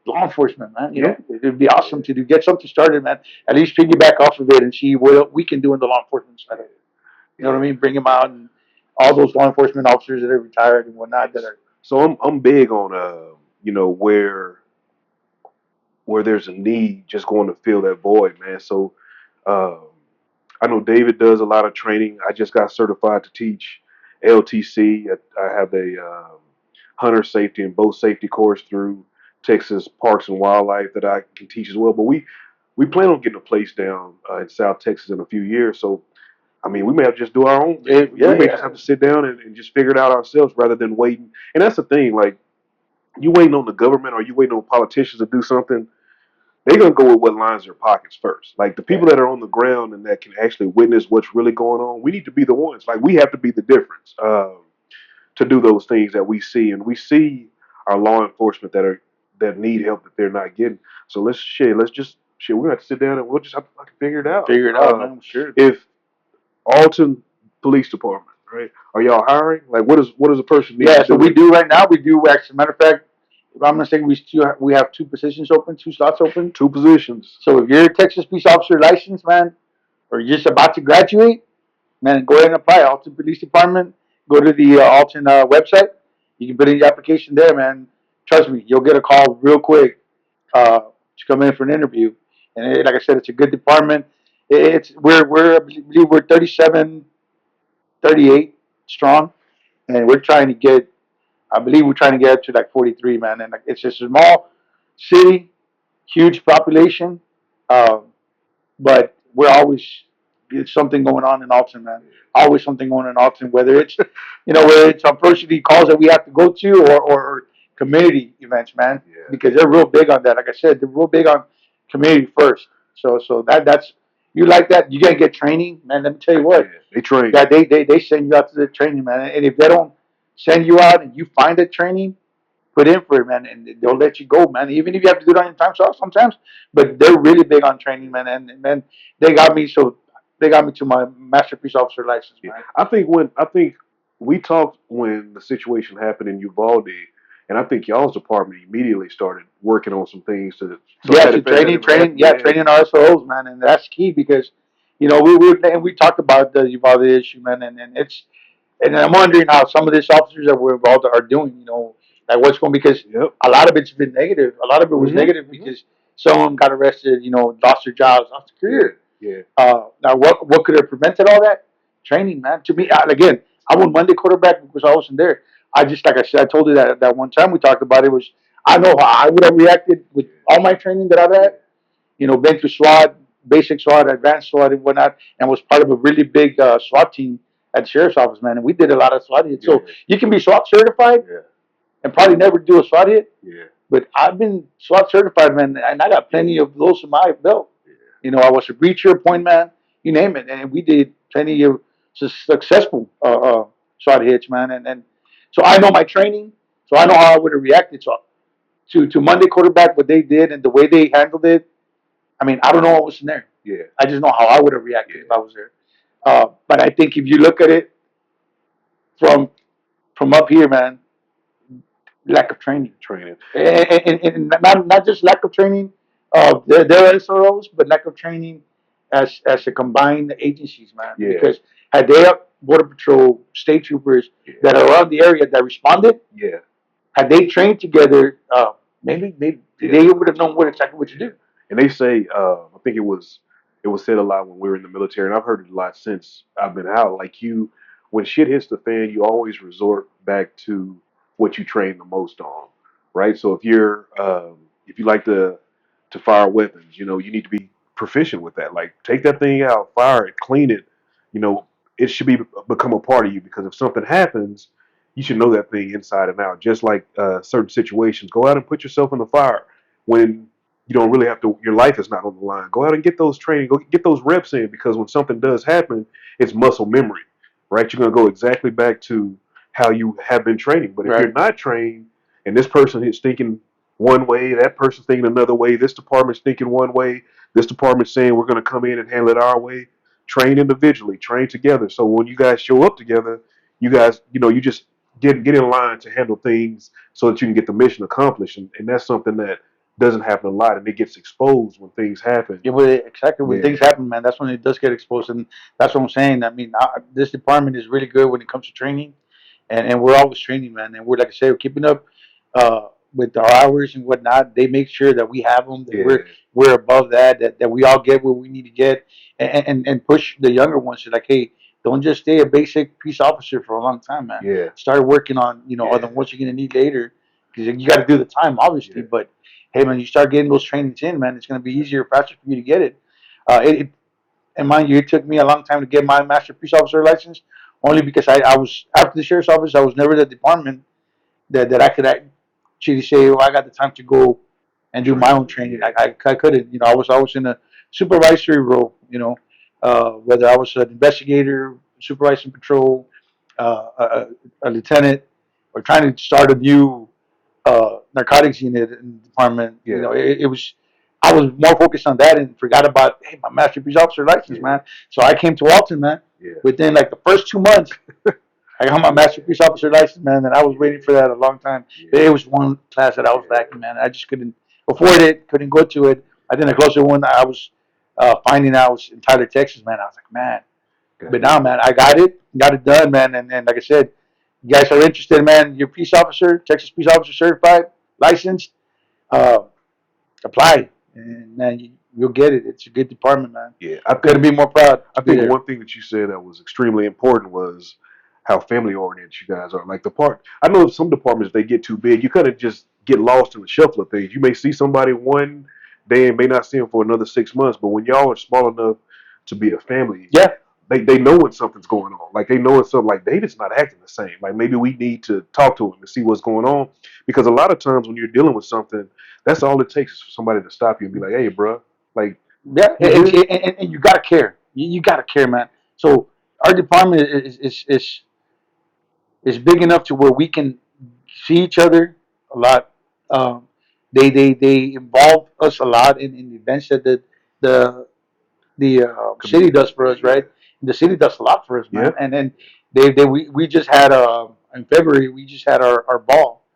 law enforcement, man. It'd be awesome to get something started, man. At least piggyback off of it and see what we can do in the law enforcement side. You know what I mean? Bring them out and all those law enforcement officers that are retired and whatnot that are. So I'm big on where there's a need, just going to fill that void, man. So uh, I know David does a lot of training. I just got certified to teach LTC. I have a hunter safety and boat safety course through Texas Parks and Wildlife that I can teach as well. But we plan on getting a place down in South Texas in a few years. So I mean, we may have to just do our own thing. We may just have to sit down and just figure it out ourselves rather than waiting. And that's the thing, like you waiting on the government or you waiting on politicians to do something, they're gonna go with what lines their pockets first. Like the people that are on the ground and that can actually witness what's really going on, we need to be the ones. Like we have to be the difference to do those things that we see, and we see our law enforcement that need help that they're not getting. So let's just we're gonna have to sit down and we'll just have to fucking figure it out. Figure it out, man. Sure. If Alton Police Department, right? Are y'all hiring? Like, what does a person need? Yeah, so we do right now. We do actually. Matter of fact, if I'm not mistaken, we have 2 positions open, 2 slots open. 2 positions. So if you're a Texas Police Officer license, man, or you're just about to graduate, man, go ahead and apply. Alton Police Department. Go to the Alton website. You can put in your application there, man. Trust me, you'll get a call real quick to come in for an interview. And like I said, it's a good department. I believe we're 37, 38 strong, and I believe we're trying to get up to like 43, man. And it's just a small city, huge population, but we're always there's something going on in Alton, man. Always something going on in Alton, whether it's whether it's unfortunately calls that we have to go to or community events, man. Yeah. Because they're real big on that. Like I said, they're real big on community first. So that's you like that. You're gonna get training, man. Let me tell you what. Yeah, they train. Yeah, they send you out to the training, man. And if they don't send you out and you find the training, put in for it, man, and they'll let you go, man. Even if you have to do it on your time off sometimes, but they're really big on training, man. And man, they got me to my master police officer license, man. I think we talked when the situation happened in Uvalde, and I think y'all's department immediately started working on some things to training our SOs, man, and that's key because we talked about the Uvalde issue, man, and I'm wondering how some of these officers that were involved are doing, like what's going because a lot of it's been negative. A lot of it was negative because some of them got arrested, lost their jobs, lost their career. Yeah. Now what could have prevented all that? Training, man. To me, again, I won Monday quarterback because I wasn't there. I just like I said, I told you that one time we talked about it was I know how I would have reacted with all my training that I've had. Been through SWAT, basic SWAT, advanced SWAT, and whatnot, and was part of a really big SWAT team at the sheriff's office, man. And we did a lot of SWAT. So you can be SWAT certified, and probably never do a SWAT hit. Yeah. But I've been SWAT certified, man, and I got plenty of those in my belt. Yeah. You know, I was a breacher, point man, you name it, and we did plenty of successful SWAT hits, man. And so I know my training, so I know how I would have reacted. So to Monday quarterback, what they did and the way they handled it, I mean, I don't know what was in there. Yeah. I just know how I would have reacted Yeah. if I was there. But I think if you look at it from up here, man, lack of training, Training. and not just lack of training of their SROs, but lack of training as a combined agencies, man. Yeah. Because had they border patrol, state troopers Yeah. that are around the area that responded, Yeah. had they trained together, maybe Yeah. they would have known exactly what to do. And they say, I think it was said a lot when we were in the military, and I've heard it a lot since I've been out. Like when shit hits the fan, you always resort back to what you train the most on, right? So if you like to fire weapons, you need to be proficient with that. Like take that thing out, fire it, clean it. You know, it should become a part of you because if something happens, you should know that thing inside and out. Just like certain situations, go out and put yourself in the fire when you don't really have to. Your life is not on the line. Go out and get those training. Go get those reps in because when something does happen, it's muscle memory, right? You're gonna go exactly back to how you have been training. But if Right. you're not trained, and this person is thinking one way, that person's thinking another way, this department's thinking one way, this department's saying we're gonna come in and handle it our way. Train individually, train together. So when you guys show up together, you guys, you just get in line to handle things so that you can get the mission accomplished. And that's something that doesn't happen a lot, and it gets exposed when things happen. Yeah, well, exactly. When Yeah. things happen, man, that's when it does get exposed, and that's what I'm saying. I mean, this department is really good when it comes to training, and we're always training, man. And we're like I said, we're keeping up with our hours and whatnot. They make sure that we have them, that Yeah. we're above that we all get where we need to get, and push the younger ones to like, hey, don't just stay a basic peace officer for a long time, man. Yeah. Start working on Yeah. other what you're gonna need later, because you got to do the time, obviously, Yeah. but hey, man, you start getting those trainings in, man, it's going to be easier, faster for you to get it. And mind you, it took me a long time to get my master peace officer license, only because I was, after the sheriff's office, I was never the department that I could actually say, well, I got the time to go and do my own training. I couldn't, I was always in a supervisory role, whether I was an investigator, supervising patrol, a lieutenant, or trying to start a new narcotics unit in the department. Yeah. It was, I was more focused on that and forgot about, hey, my master peace officer license, Yeah. man. So I came to Walton, man. Yeah. Within like the first 2 months, I got my master peace officer license, man, and I was waiting for that a long time. Yeah. It was one class that I was lacking, man. I just couldn't afford it, couldn't go to it. I think the closer one I was finding out was in Tyler, Texas, man. I was like, man. But now, man, I got it done, man. And like I said, you guys are interested, man. You're peace officer, Texas peace officer certified, licensed. Apply, and man, you'll get it. It's a good department, man. Yeah. I'm gonna be more proud. I think one thing that you said that was extremely important was how family oriented you guys are. Like I know some departments, they get too big, you kind of just get lost in the shuffle of things. You may see somebody one day and may not see them for another 6 months, but when y'all are small enough to be a family, Yeah. they know when something's going on. Like they know when something, like David's not acting the same. Like maybe we need to talk to him and see what's going on, because a lot of times when you're dealing with something, that's all it takes is for somebody to stop you and be like, "Hey, bro, like." Yeah, and you gotta care. You gotta care, man. So our department is big enough to where we can see each other a lot. Um, they involve us a lot in events that the city does for us, right? The city does a lot for us, man. Yeah. And then we just had in February we just had our ball,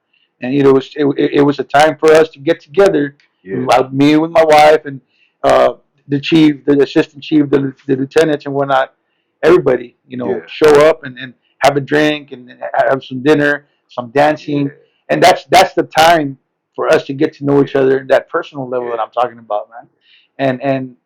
and it was a time for us to get together. Yeah. Me with my wife and the chief, the assistant chief, the lieutenants and whatnot. Everybody, Yeah. show up and have a drink and have some dinner, some dancing, Yeah. and that's the time for us to get to know each other, that personal level that I'm talking about, man. And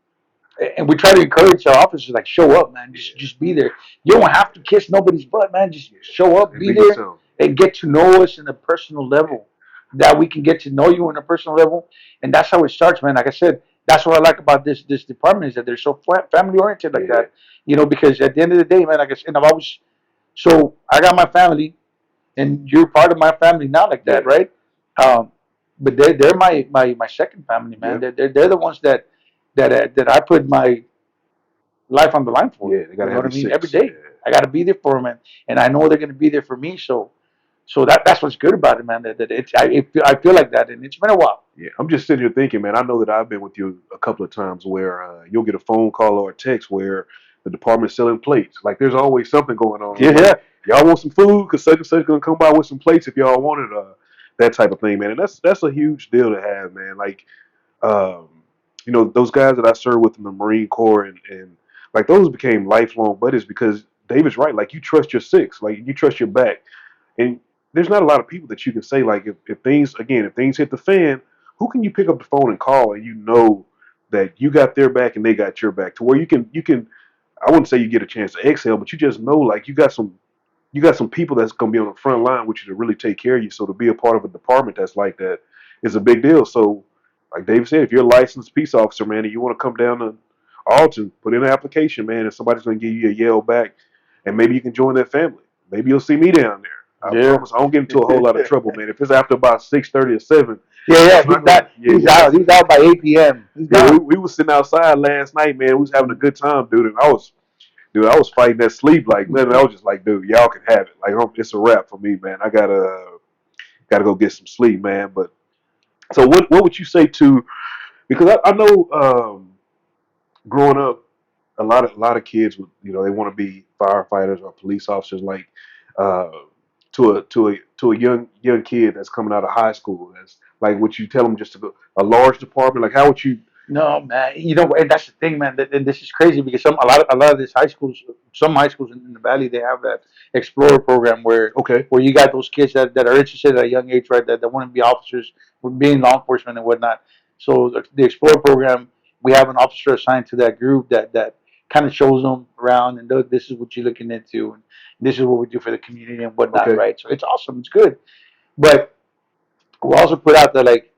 we try to encourage our officers, like, show up, man. Just be there. You don't have to kiss nobody's butt, man. Just show up, And be be there, yourself. and get to know us in a personal level. That we can get to know you on a personal level, and that's how it starts, man. Like I said, that's what I like about this department is that they're so family oriented like Yeah. that. Because at the end of the day, man, like I said, and I've always, so I got my family, and you're part of my family now, like that, Yeah. right? Um, but they're my second family, man. Yeah. They're the ones that I put my life on the line for. Yeah. They You gotta know have what I your mean? Every six. day, Yeah. I got to be there for them, and I know they're going to be there for me. So that's what's good about it, man. That I feel like that, and it's been a while. Yeah, I'm just sitting here thinking, man. I know that I've been with you a couple of times where you'll get a phone call or a text where the department's selling plates. Like, there's always something going on. Yeah, Like, y'all want some food? Cause such and such gonna come by with some plates if y'all wanted that type of thing, man. And that's a huge deal to have, man. Like, um, those guys that I served with in the Marine Corps and like those became lifelong buddies because David's right. Like, you trust your six, like you trust your back, and there's not a lot of people that you can say like if things hit the fan, who can you pick up the phone and call and you know that you got their back and they got your back to where you can I wouldn't say you get a chance to exhale, but you just know like you got some people that's gonna be on the front line with you to really take care of you. So to be a part of a department that's like that is a big deal. So like David said, if you're a licensed peace officer, man, and you want to come down to Alton, put in an application, man, and somebody's gonna give you a yell back, and maybe you can join that family. Maybe you'll see me down there. I yeah, promise I don't get into a whole lot of trouble, man. If it's after about 6:30 or 7, yeah. it's not gonna. Yeah, He's yeah. out. He's out by 8 p.m. He's Yeah, we, gone. we was sitting outside last night, man. We was having a good time, dude. And I was fighting that sleep like, man. I was just like, dude, y'all can have it. Like, it's a wrap for me, man. I gotta go get some sleep, man. But so, what would you say to? Because I know growing up, a lot of kids would, they want to be firefighters or police officers, like uh, to a young kid that's coming out of high school. That's like, would you tell them just to go a large department? Like, how would you? No, man. And that's the thing, man. And this is crazy because a lot of these high schools, some high schools in the valley, they have that Explorer program Okay, where you got those kids that are interested at a young age, right? That want to be officers, being law enforcement and whatnot. So the Explorer program, we have an officer assigned to that group that kind of shows them around and look, this is what you're looking into, and this is what we do for the community and whatnot, okay, right? So it's awesome, it's good. But we also put out there like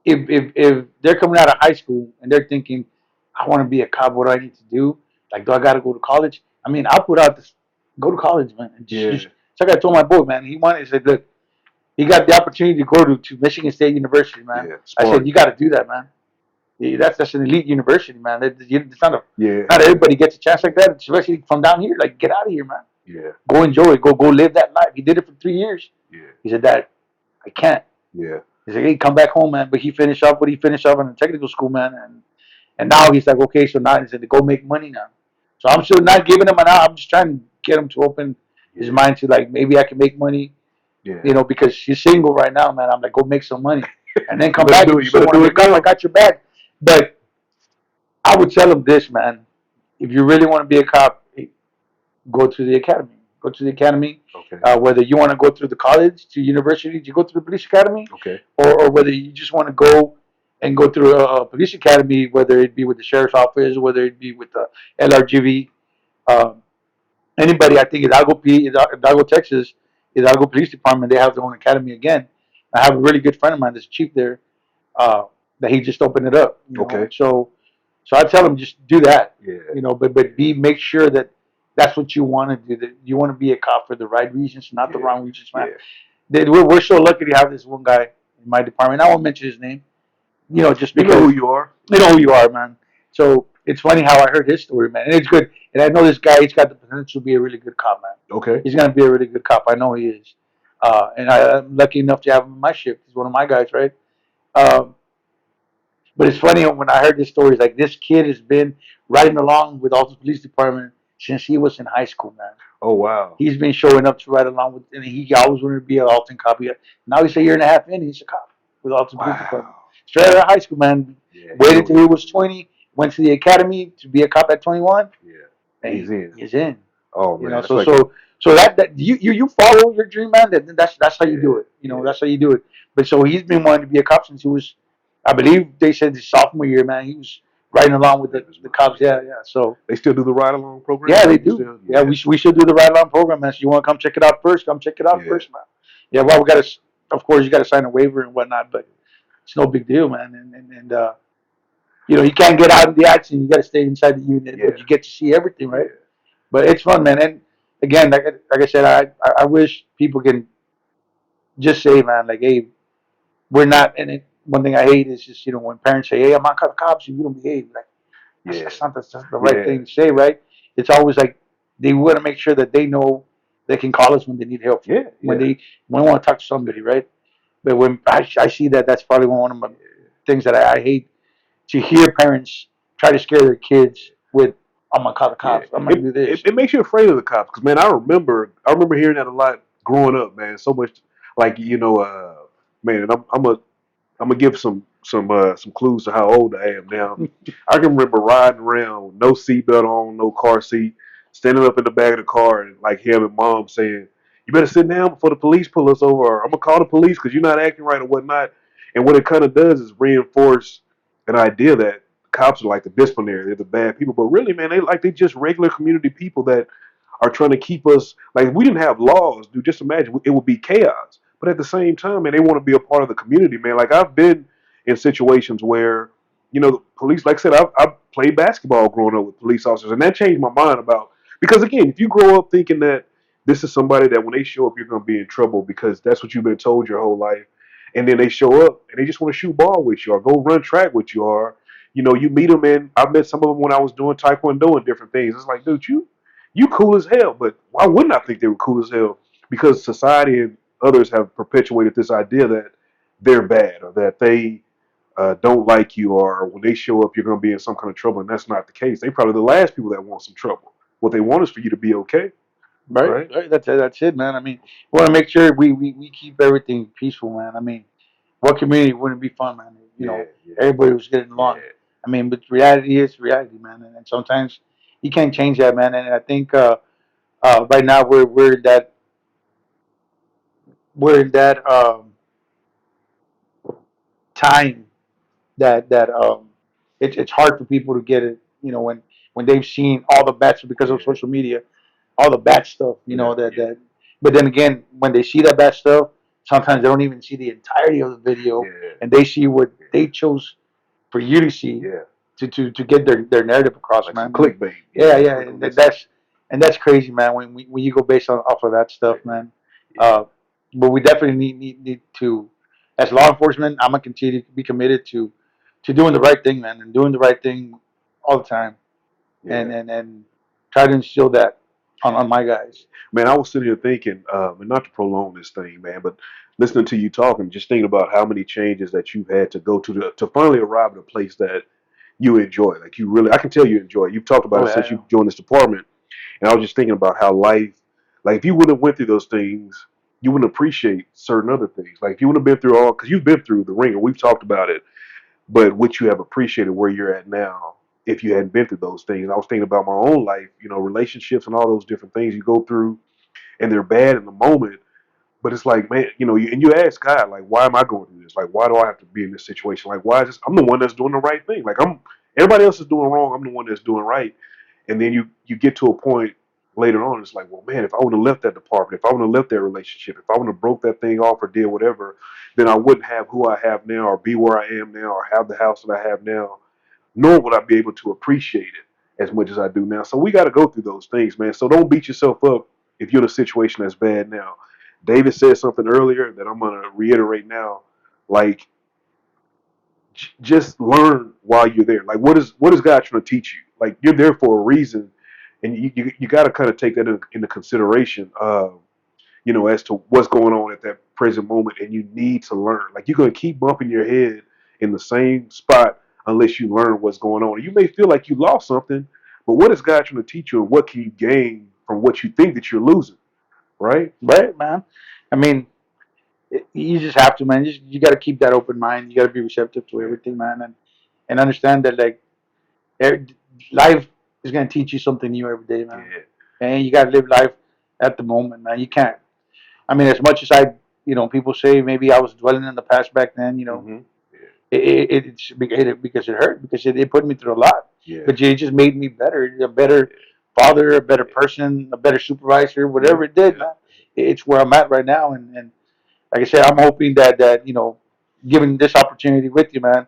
if they're coming out of high school and they're thinking, I want to be a cop, what do I need to do? Like, do I got to go to college? I mean, I'll put out this, go to college, man. And yeah, it's like I told my boy, man. He said, look, he got the opportunity to go to Michigan State University, man. yeah, I said, smart, you got to do that, man. Yeah, that's an elite university, man. It's yeah, not everybody gets a chance like that, especially from down here. Like, get out of here, man. yeah, Go enjoy it. Go live that life. He did it for 3 years. yeah, He said, Dad, I can't. yeah. He said, hey, come back home, man. But he finished up what he finished up in a technical school, man. And now he's like, okay, so now he said to go make money now. So I'm still not giving him an out. I'm just trying to get him to open his mind to like maybe I can make money, Yeah. because he's single right now, man. I'm like, go make some money and then come You better back. do If it. you You still better want do to it make up, now. I got your back. But I would tell him this, man. If you really want to be a cop, go to the academy. Go to the academy. Okay. Whether you want to go through the college, to university, you go to the police academy, Okay. or whether you just want to go through a police academy, whether it be with the sheriff's office, whether it be with the LRGV, um, anybody. I think Hidalgo, Texas, Hidalgo Police Department, they have their own academy again. I have a really good friend of mine that's chief there, uh, that he just opened it up. Okay. So I tell him just do that. Yeah. But make sure that that's what you want to do. That you want to be a cop for the right reasons, not the Yeah. wrong reasons, man. Yeah. We're so lucky to have this one guy in my department. I won't mention his name, just You because know who you are. you know who you are, man. So it's funny how I heard his story, man, and it's good. And I know this guy; he's got the potential to be a really good cop, man. Okay. He's gonna be a really good cop. I know he is. And I'm lucky enough to have him in my shift. He's one of my guys, right? Um, but it's funny when I heard this story. It's like this kid has been riding along with all the police department since he was in high school, man. Oh wow. He's been showing up to ride along with, and he always wanted to be an Alton cop. Now he's a year and a half in, he's a cop with Alton Police Department. Wow. Straight out of high school, man. Yeah. Waited till he was 20, went to the academy to be a cop at 21. Yeah. And He's in. He's in. Oh man. That's So like that you follow your dream, man. That's how you do it. That's how you do it. But so he's been wanting to be a cop since he was, I believe they said his sophomore year, man. He was riding along with the cops. Yeah. So they still do the ride along program. yeah, they do. Yeah, we should do the ride along program, man. So you want to come check it out first? Come check it out first, man. Yeah, well, we got to, of course, you got to sign a waiver and whatnot, but it's no big deal, man. And you can't get out of the action. You got to stay inside the unit, but you get to see everything, right? Yeah. But it's fun, man. And again, like I said, I wish people can just say, man, like, hey, we're not. And one thing I hate is just when parents say, hey, I'm not calling the cops if you don't behave. Like Yeah, that's not the right yeah, thing to say, right? It's always like they want to make sure that they know they can call us when they need help, yeah, when yeah, they want to talk to somebody, right? But when I see that, that's probably one of my things that I hate to hear parents try to scare their kids with, I'm gonna call the yeah. cops, I'm gonna It, do it this. it makes you afraid of the cops because man, I remember hearing that a lot growing up, man. So much like man. And I'm gonna give some clues to how old I am now. I can remember riding around with no seatbelt on, no car seat, standing up in the back of the car, and like having mom saying, "You better sit down before the police pull us over. Or I'm gonna call the police because you're not acting right or whatnot." And what it kind of does is reinforce an idea that cops are like the disciplinary, they're the bad people. But really, man, they just regular community people that are trying to keep us like if we didn't have laws, dude. Just imagine it would be chaos. But at the same time, man, they want to be a part of the community, man. Like I've been in situations where, the police, like I said, I've played basketball growing up with police officers, and that changed my mind about because again, if you grow up thinking that this is somebody that when they show up, you're going to be in trouble because that's what you've been told your whole life, and then they show up and they just want to shoot ball with you or go run track with you or you meet them and I met some of them when I was doing taekwondo and different things. It's like, dude, you cool as hell, but why wouldn't I think they were cool as hell? Because society and others have perpetuated this idea that they're bad or that they don't like you or when they show up, you're going to be in some kind of trouble. And that's not the case. They probably the last people that want some trouble. What they want is for you to be okay, Right, right? right. That's it, man. I mean, we want to make sure we keep everything peaceful, man. I mean, what community wouldn't be fun, man? Yeah, yeah, Everybody was getting along. yeah, I mean, but reality is reality, man, and sometimes you can't change that, man. And I think right now we're in that time that it's hard for people to get it. When they've seen all the bad stuff because of yeah, social media, all the bad stuff. yeah, That. But then again, when they see that bad stuff, sometimes they don't even see the entirety of the video, yeah, and they see what they chose for you to see yeah. to get their narrative across, Like some man. And clickbait. yeah, Yeah, yeah, click on and this. that's crazy, man. When you go based on off of that Yeah, stuff, man. yeah, Uh, but we definitely need to, as law enforcement, I'm gonna continue to be committed to doing the right thing, man, and doing the right thing all the time, and yeah. and and try to instill that on my guys. Man, I was sitting here thinking, and not to prolong this thing, man, but listening to you talking, just thinking about how many changes that you've had to go to finally arrive at a place that you enjoy. Like you really, I can tell you enjoy it. You've talked about Oh it since yeah, you joined this department, and I was just thinking about how life, like if you wouldn't have went through those things, you wouldn't appreciate certain other things. Like if you wouldn't have been through all, because you've been through the ringer, we've talked about it, but what you have appreciated where you're at now. If you hadn't been through those things, I was thinking about my own life, relationships and all those different things you go through and they're bad in the moment. But it's like, man, and you ask God, like, why am I going through this? Like, why do I have to be in this situation? Like, why is this? I'm the one that's doing the right thing. Like, everybody else is doing wrong. I'm the one that's doing right. And then you get to a point later on, it's like, well, man, if I would have left that department, if I would have left that relationship, if I would have broke that thing off or did whatever, then I wouldn't have who I have now, or be where I am now, or have the house that I have now, nor would I be able to appreciate it as much as I do now. So we got to go through those things, man. So don't beat yourself up if you're in a situation that's bad now. David said something earlier that I'm going to reiterate now. Like, just learn while you're there. Like, what is God trying to teach you? Like, you're there for a reason, and you got to kind of take that into consideration. As to what's going on at that present moment, and you need to learn. Like you're going to keep bumping your head in the same spot unless you learn what's going on. You may feel like you lost something, but what is God trying to teach you, and what can you gain from what you think that you're losing? Right? right, man. I mean, you just have to, man. You got to keep that open mind. You got to be receptive to Yeah, everything, man, and understand that like life is gonna teach you something new every day, man. yeah, And you got to live life at the moment, man. You can't. I mean, as much as people say maybe I was dwelling in the past back then. mm-hmm. Yeah, Because it hurt because it put me through a lot, yeah, but it just made me better, a better father, a better person, a better supervisor, yeah, whatever it did, yeah, man. It's where I'm at right now, and like I said, I'm hoping that given this opportunity with you, man,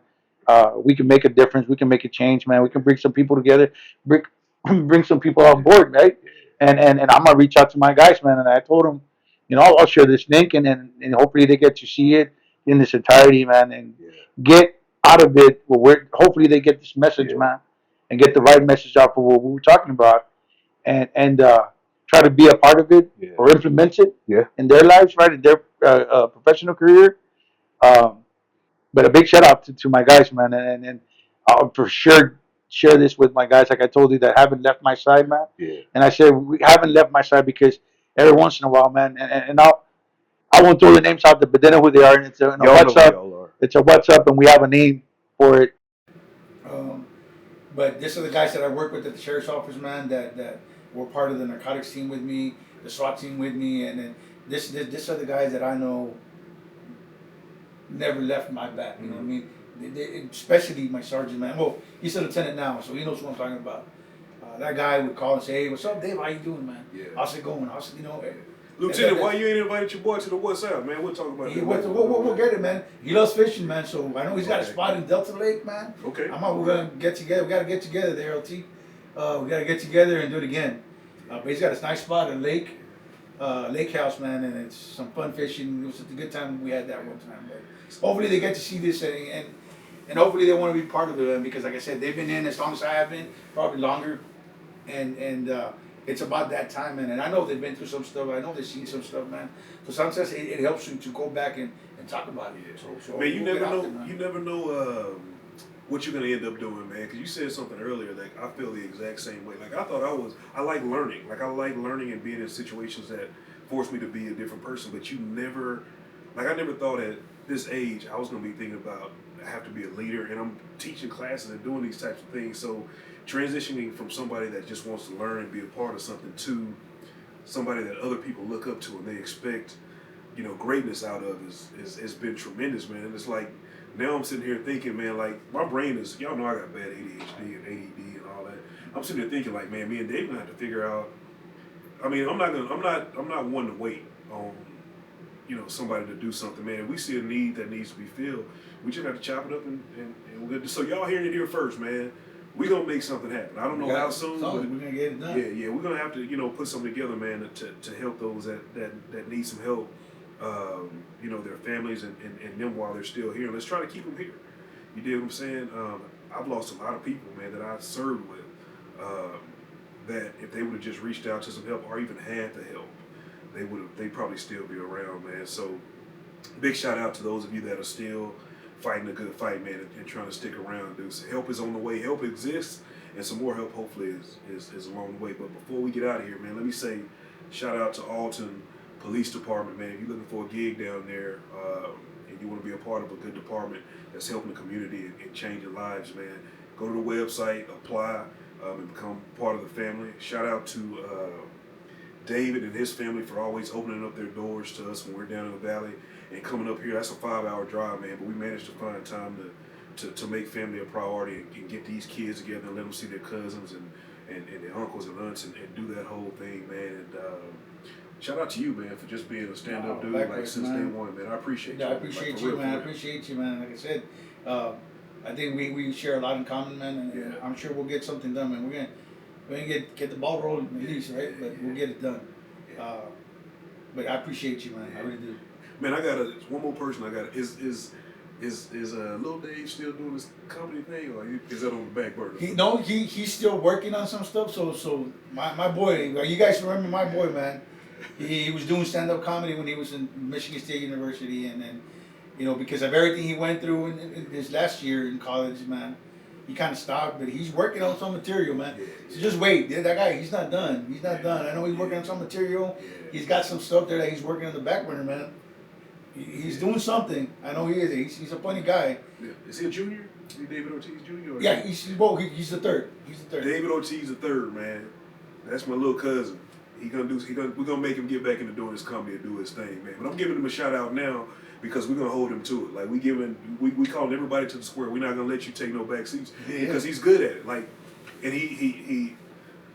we can make a difference. We can make a change, man. We can bring some people together, bring bring some people on yeah, board, right? and I'm gonna reach out to my guys, man. And I told them, I'll share this link, and hopefully they get to see it in its entirety, man, and get out of it. Hopefully they get this message, man, and get the right message out for what we were talking about, and try to be a part of it or implement it in their lives, right, in their professional career. Um, but a big shout out to my guys, man, and I'll for sure share this with my guys, like I told you, that haven't left my side, man. And I said we haven't left my side because every once in a while, man, and I won't throw the names out there, but they know who they are, and it's a WhatsApp. It's a WhatsApp, and we have a name for it. Um, but these are the guys that I work with at the sheriff's office, man. That were part of the narcotics team with me, the SWAT team with me, and then this are the guys that I know never left my back. You know what I mean? Especially my sergeant, man. Well, he's a lieutenant now, so he knows what I'm talking about. That guy would call and say, "Hey, what's up, Dave? How you doing, man? How's it going? Lieutenant, why you ain't invited your boy to the WhatsApp, man? We'll talk about that. We'll get it, man. He loves fishing, man. So I know he's got a spot in Delta Lake, man. Okay. We're gonna get together. We gotta get together there, LT. We gotta get together and do it again. But he's got a nice spot, a lake house, man, and it's some fun fishing. It was a good time we had that one time. But hopefully they get to see this and hopefully they want to be part of it, man, because like I said, they've been in as long as I have been, probably longer, and it's about that time, man. And I know they've been through some stuff. I know they've seen some stuff, man. So sometimes it helps you to go back and talk about it. So man, you never know. You never know what you're gonna end up doing, man. Because you said something earlier. Like I feel the exact same way. Like I like learning. Like I like learning and being in situations that force me to be a different person. But I never thought at this age I was gonna be thinking about I have to be a leader, and I'm teaching classes and doing these types of things. So transitioning from somebody that just wants to learn and be a part of something to somebody that other people look up to and they expect, greatness out of has been tremendous, man. And it's like now I'm sitting here thinking, man, like my brain is, y'all know I got bad ADHD and ADD and all that. I'm sitting there thinking, like, man, me and Dave gonna have to figure out. I mean, I'm not one to wait on, somebody to do something, man. If we see a need that needs to be filled, we just have to chop it up and we'll so y'all hearing it here first, man. We're gonna make something happen. I don't know how soon, but we're gonna get it done. Yeah, we're gonna have to, put something together, man, to help those that need some help. Their families and them while they're still here. Let's try to keep them here. You dig what I'm saying? I've lost a lot of people, man, that I served with. That if they would have just reached out to some help or even had the help, they'd probably still be around, man. So big shout out to those of you that are still fighting a good fight, man, and trying to stick around, dude. So help is on the way. Help exists, and some more help hopefully is along the way. But before we get out of here, man, let me say shout out to Alton Police Department, man. If you're looking for a gig down there and you want to be a part of a good department that's helping the community and changing lives, man, go to the website, apply, and become part of the family. Shout out to David and his family for always opening up their doors to us when we're down in the valley and coming up here. That's a 5-hour drive, man, but we managed to find time to make family a priority and get these kids together and let them see their cousins and their uncles and aunts and do that whole thing, man. And shout out to you, man, for just being a stand-up dude like since day one, man. I appreciate you. I appreciate you, man. I appreciate you, man. Like I said, I think we share a lot in common, man, and I'm sure we'll get something done, man. We're gonna get the ball rolling at least, right? But we'll get it done. But I appreciate you, man. I really do. Man, I got one more person. Is Lil Dave still doing this comedy thing, or is that on the back burner? He's still working on some stuff. So my boy, you guys remember my boy, man? He was doing stand-up comedy when he was in Michigan State University, and then, because of everything he went through in this last year in college, man, he kind of stopped. But he's working on some material, man. So just wait. That guy, he's not done. He's not done. I know he's working on some material. He's got some stuff there that he's working on the back burner, man. He's doing something. I know he is. He's a funny guy. Yeah. Is he a junior? Is he David Ortiz Jr.? Or yeah, he's the third. He's the third. David Ortiz the third, man. That's my little cousin. We're gonna make him get back into doing his comedy and do his thing, man. But I'm giving him a shout out now because we're gonna hold him to it. Like we calling everybody to the square. We're not gonna let you take no back seats because he's good at it. Like, and he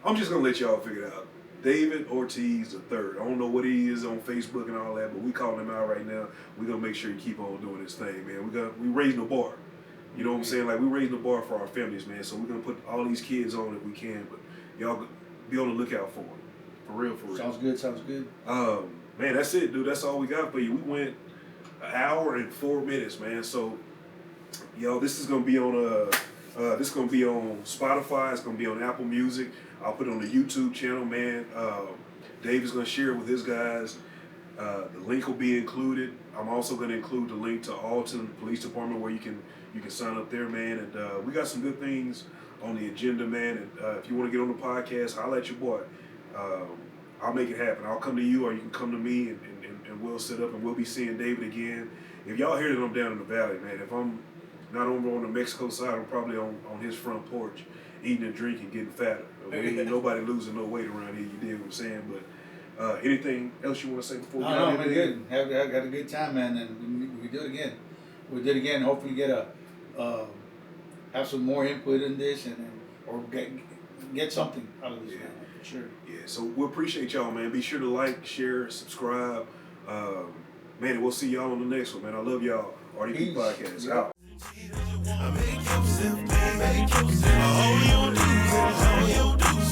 I'm just gonna let y'all figure it out. David Ortiz the third. I don't know what he is on Facebook and all that, but we calling him out right now. We're gonna make sure he keep on doing his thing, man. We raising the bar. You know what I'm saying? Like, we raising the bar for our families, man. So we're gonna put all these kids on if we can, but y'all be on the lookout for them. For real, for real. Sounds good. Sounds good. Man, that's it, dude. That's all we got for you. We went an hour and 4 minutes, man. So, yo, this is gonna be on Spotify. It's gonna be on Apple Music. I'll put it on the YouTube channel, man. Dave is gonna share it with his guys. The link will be included. I'm also gonna include the link to Alton Police Department where you can sign up there, man. And we got some good things on the agenda, man. And if you want to get on the podcast, holla at your boy. I'll make it happen. I'll come to you, or you can come to me, and we'll set up, and we'll be seeing David again. If y'all hear that I'm down in the valley, man, if I'm not over on the Mexico side, I'm probably on his front porch, eating and drinking, getting fatter. We ain't nobody losing no weight around here, you dig what I'm saying? But anything else you want to say before we No, man, good. Have got a good time, man, and we do it again. We did it again. Hopefully, get have some more input in this, or get something out of this, man. For sure. Yeah. So we appreciate y'all, man. Be sure to like, share, subscribe, man. And we'll see y'all on the next one, man. I love y'all. RDP Podcast out. Make yourself, man, make yourself. All you do is